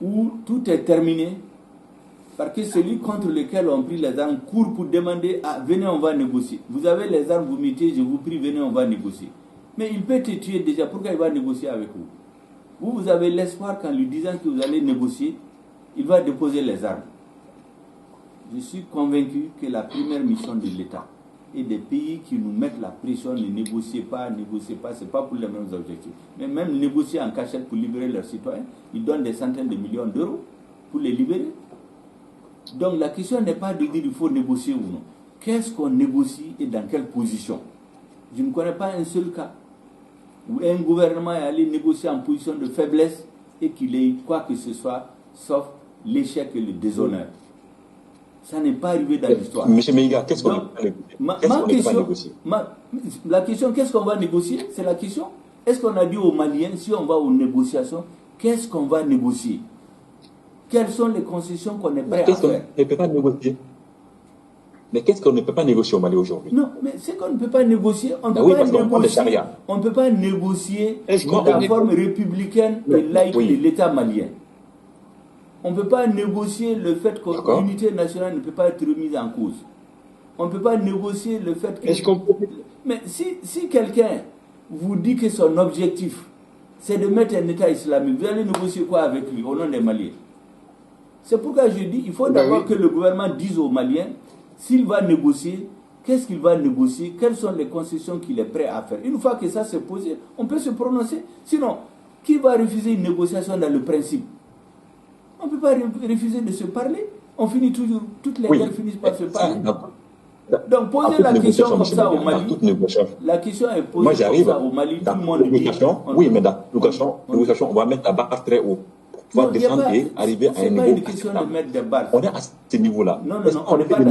où tout est terminé parce que celui contre lequel on pris les armes court pour demander venez, on va négocier. Vous avez les armes, vous mettez, je vous prie, venez, on va négocier. Mais il peut te tuer déjà, pourquoi il va négocier avec vous? Vous avez l'espoir qu'en lui disant que vous allez négocier, il va déposer les armes. Je suis convaincu que la première mission de l'État et des pays qui nous mettent la pression, ne négociez pas, ce n'est pas pour les mêmes objectifs. Mais même négocier en cachette pour libérer leurs citoyens, ils donnent des centaines de millions d'euros pour les libérer. Donc la question n'est pas de dire il faut négocier ou non. Qu'est-ce qu'on négocie et dans quelle position? Je ne connais pas un seul cas où un gouvernement est allé négocier en position de faiblesse et qu'il ait quoi que ce soit, sauf l'échec et le déshonneur. Ça n'est pas arrivé dans l'histoire. Monsieur Meiga, qu'est-ce qu'on ne peut pas négocier? La question, qu'est-ce qu'on va négocier? C'est la question. Est-ce qu'on a dit aux Maliens, si on va aux négociations, qu'est-ce qu'on va négocier? Quelles sont les concessions qu'on est prêt à faire? On ne peut pas négocier. Mais qu'est-ce qu'on ne peut pas négocier au Mali aujourd'hui? Non, mais c'est qu'on ne peut pas négocier. On ne peut pas négocier la forme républicaine et laïque de l'État malien. On ne peut pas négocier le fait que l'unité nationale ne peut pas être remise en cause. On ne peut pas négocier le fait que... Mais si quelqu'un vous dit que son objectif, c'est de mettre un État islamique, vous allez négocier quoi avec lui au nom des Maliens? C'est pourquoi je dis, il faut d'abord que le gouvernement dise aux Maliens, s'il va négocier, qu'est-ce qu'il va négocier, quelles sont les concessions qu'il est prêt à faire. Une fois que ça s'est posé, on peut se prononcer. Sinon, qui va refuser une négociation dans le principe? On ne peut pas refuser de se parler. On finit toujours, toutes les guerres finissent par se parler. Donc, poser la question comme ça au Mali, la question est posée comme ça au Mali, tout le monde dit... Oui, mais dans négociation, on va mettre la barre très haut. Pouvoir descendre et arriver à un niveau. C'est pas une question de mettre des barres. On est à ce niveau-là. Non, on n'est pas là.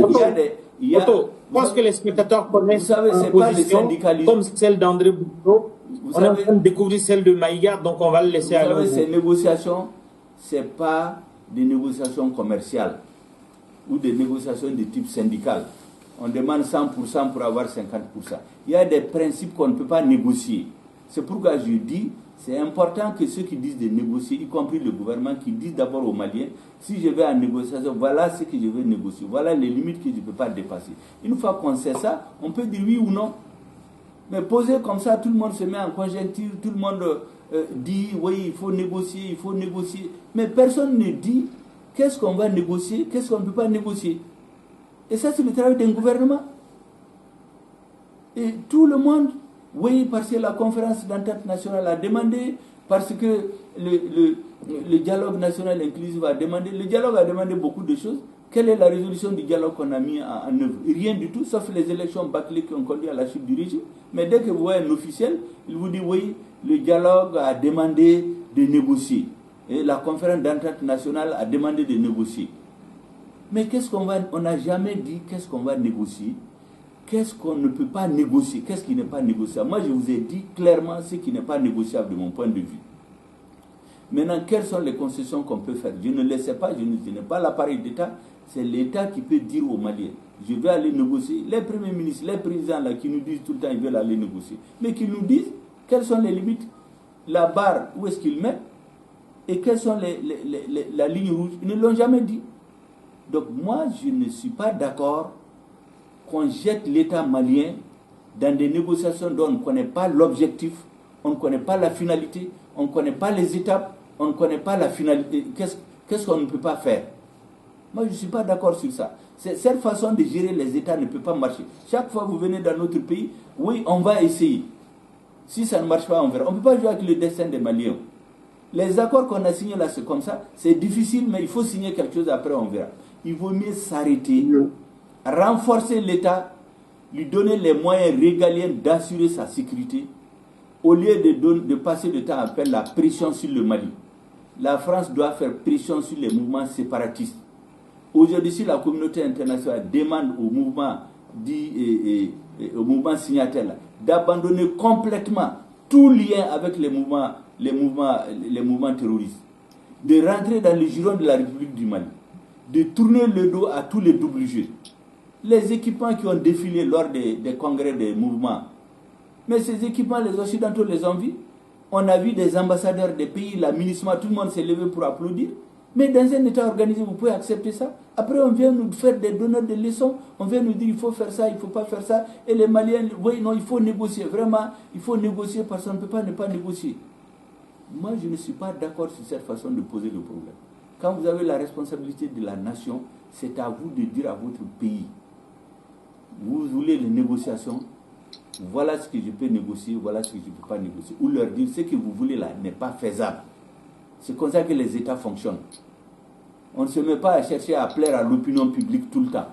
Je pense que les spectateurs connaissent une position comme celle d'André Bouteau. On est en train de découvrir celle de Maïga, donc on va le laisser à vous. Ces négociations, ce n'est pas des négociations commerciales ou des négociations de type syndical. On demande 100% pour avoir 50%. Il y a des principes qu'on ne peut pas négocier. C'est pourquoi je dis, c'est important que ceux qui disent de négocier, y compris le gouvernement, qui disent d'abord aux Maliens, si je vais en négociation, voilà ce que je vais négocier, voilà les limites que je ne peux pas dépasser. Une fois qu'on sait ça, on peut dire oui ou non. Mais poser comme ça, tout le monde se met en conjoncture, tout le monde dit oui, il faut négocier, mais personne ne dit qu'est-ce qu'on va négocier, qu'est-ce qu'on ne peut pas négocier. Et ça, c'est le travail d'un gouvernement. Et tout le monde Oui, parce que la conférence d'entente nationale a demandé, parce que le dialogue national inclusif a demandé. Le dialogue a demandé beaucoup de choses. Quelle est la résolution du dialogue qu'on a mis en œuvre? Rien du tout, sauf les élections bâclées qui ont conduit à la chute du régime. Mais dès que vous voyez un officiel, il vous dit oui, le dialogue a demandé de négocier. Et la conférence d'entente nationale a demandé de négocier. Mais qu'est-ce qu'on va... On n'a jamais dit qu'est-ce qu'on va négocier. Qu'est-ce qu'on ne peut pas négocier? Qu'est-ce qui n'est pas négociable? Moi, je vous ai dit clairement ce qui n'est pas négociable de mon point de vue. Maintenant, quelles sont les concessions qu'on peut faire? Je ne le sais pas, je n'ai pas l'appareil d'État. C'est l'État qui peut dire aux Maliens, je vais aller négocier. Les premiers ministres, les présidents là, qui nous disent tout le temps qu'ils veulent aller négocier. Mais qu'ils nous disent quelles sont les limites, la barre, où est-ce qu'ils mettent, et quelles sont la ligne rouge. Ils ne l'ont jamais dit. Donc moi, je ne suis pas d'accord qu'on jette l'État malien dans des négociations dont on ne connaît pas l'objectif, on ne connaît pas la finalité, on ne connaît pas les étapes, on ne connaît pas la finalité. Qu'est-ce qu'on ne peut pas faire? Moi, je ne suis pas d'accord sur ça. Cette façon de gérer les États ne peut pas marcher. Chaque fois que vous venez dans notre pays, oui, on va essayer. Si ça ne marche pas, on verra. On ne peut pas jouer avec le destin des Maliens. Les accords qu'on a signés là, c'est comme ça. C'est difficile, mais il faut signer quelque chose, après on verra. Il vaut mieux s'arrêter, renforcer l'État, lui donner les moyens régaliens d'assurer sa sécurité, au lieu de passer le temps à faire la pression sur le Mali. La France doit faire pression sur les mouvements séparatistes. Aujourd'hui, si la communauté internationale demande au mouvement signataire d'abandonner complètement tout lien avec les mouvements terroristes, de rentrer dans le giron de la République du Mali, de tourner le dos à tous les doubles jeux. Les équipements qui ont défilé lors des congrès des mouvements, mais ces équipements, les Occidentaux les ont vus. On a vu des ambassadeurs des pays, la MINUSMA, tout le monde s'est levé pour applaudir. Mais dans un État organisé, vous pouvez accepter ça. Après, on vient nous faire des donneurs de leçons. On vient nous dire il faut faire ça, il ne faut pas faire ça. Et les Maliens, oui, non, il faut négocier. Vraiment, il faut négocier parce qu'on ne peut pas ne pas négocier. Moi, je ne suis pas d'accord sur cette façon de poser le problème. Quand vous avez la responsabilité de la nation, c'est à vous de dire à votre pays, vous voulez les négociations, voilà ce que je peux négocier, voilà ce que je ne peux pas négocier. Ou leur dire ce que vous voulez là n'est pas faisable. C'est comme ça que les États fonctionnent. On ne se met pas à chercher à plaire à l'opinion publique tout le temps.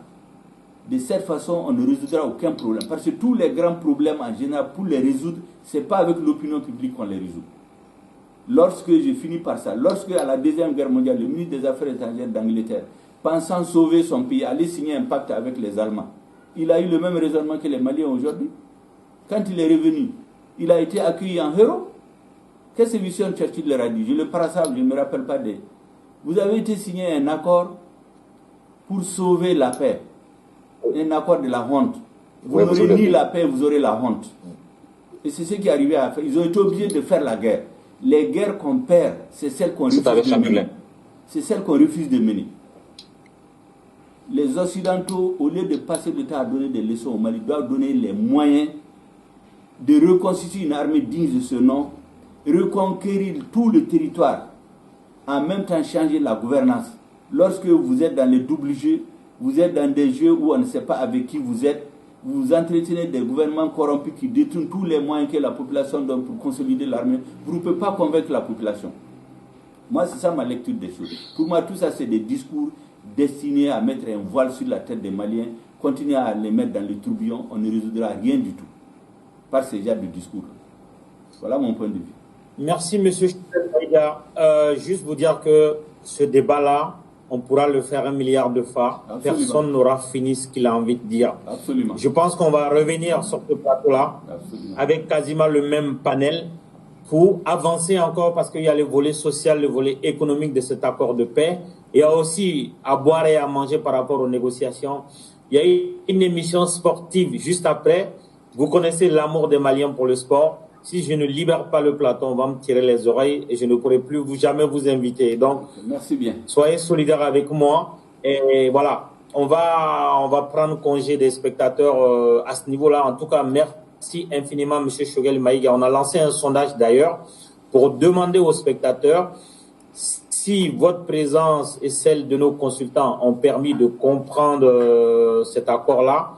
De cette façon, on ne résoudra aucun problème. Parce que tous les grands problèmes, en général, pour les résoudre, ce n'est pas avec l'opinion publique qu'on les résout. Lorsque je finis par ça, lorsque à la Deuxième Guerre mondiale, le ministre des Affaires étrangères d'Angleterre, pensant sauver son pays, allait signer un pacte avec les Allemands, il a eu le même raisonnement que les Maliens aujourd'hui. Quand il est revenu, il a été accueilli en héros. Qu'est-ce que Winston Churchill leur a dit? Je le parle, je ne me rappelle pas des... Vous avez été signé un accord pour sauver la paix. Un accord de la honte. Vous n'aurez ni la paix, vous aurez la honte. Et c'est ce qui est arrivé à faire. Ils ont été obligés de faire la guerre. Les guerres qu'on perd, c'est celles qu'on refuse de mener. C'est celles qu'on refuse de mener. Les Occidentaux, au lieu de passer le temps à donner des leçons au Mali, doivent donner les moyens de reconstituer une armée digne de ce nom, reconquérir tout le territoire, en même temps changer la gouvernance. Lorsque vous êtes dans les doubles jeux, vous êtes dans des jeux où on ne sait pas avec qui vous êtes, vous entretenez des gouvernements corrompus qui détournent tous les moyens que la population donne pour consolider l'armée, vous ne pouvez pas convaincre la population. Moi, c'est ça ma lecture des choses. Pour moi, tout ça, c'est des discours destinés à mettre un voile sur la tête des Maliens, continuer à les mettre dans les tourbillons, on ne résoudra rien du tout par ce genre de discours. Voilà mon point de vue. Merci, monsieur Maïga. Juste vous dire que ce débat-là, on pourra le faire 1 milliard de fois. Absolument. Personne n'aura fini ce qu'il a envie de dire. Absolument. Je pense qu'on va revenir sur ce plateau-là avec quasiment le même panel pour avancer encore parce qu'il y a le volet social, le volet économique de cet accord de paix. Il y a aussi à boire et à manger par rapport aux négociations. Il y a une émission sportive juste après. Vous connaissez l'amour des Maliens pour le sport. Si je ne libère pas le plateau, on va me tirer les oreilles et je ne pourrai plus jamais vous inviter. Donc, merci bien. Soyez solidaires avec moi. Et voilà, on va prendre congé des spectateurs à ce niveau-là. En tout cas, merci infiniment, monsieur Choguel Maïga. On a lancé un sondage d'ailleurs pour demander aux spectateurs si votre présence et celle de nos consultants ont permis de comprendre cet accord-là.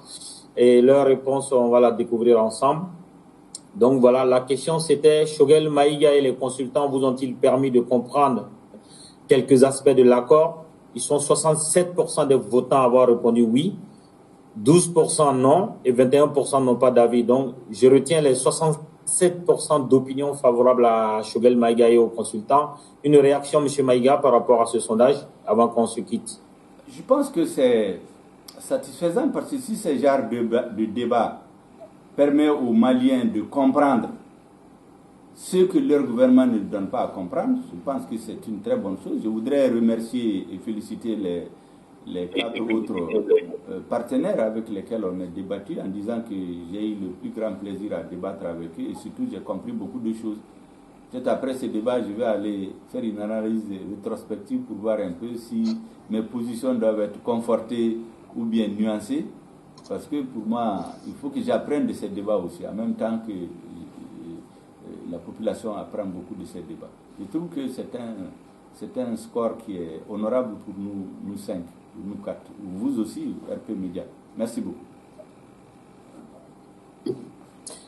Et leur réponse, on va la découvrir ensemble. Donc voilà, la question c'était, Choguel Maïga et les consultants vous ont-ils permis de comprendre quelques aspects de l'accord? Ils sont 67% des votants à avoir répondu oui, 12% non et 21% n'ont pas d'avis. Donc je retiens les 67% d'opinions favorables à Choguel Maïga et aux consultants. Une réaction, M. Maïga, par rapport à ce sondage, avant qu'on se quitte? Je pense que c'est satisfaisant parce que si ce genre de débat permet aux Maliens de comprendre ce que leur gouvernement ne donne pas à comprendre, je pense que c'est une très bonne chose. Je voudrais remercier et féliciter les 4 autres partenaires avec lesquels on a débattu en disant que j'ai eu le plus grand plaisir à débattre avec eux et surtout j'ai compris beaucoup de choses. Peut-être après ce débat, je vais aller faire une analyse rétrospective pour voir un peu si mes positions doivent être confortées ou bien nuancées. Parce que pour moi, il faut que j'apprenne de ces débats aussi, en même temps que la population apprend beaucoup de ces débats. Je trouve que c'est un score qui est honorable pour nous 5, pour nous 4. Vous aussi, RP Média. Merci beaucoup.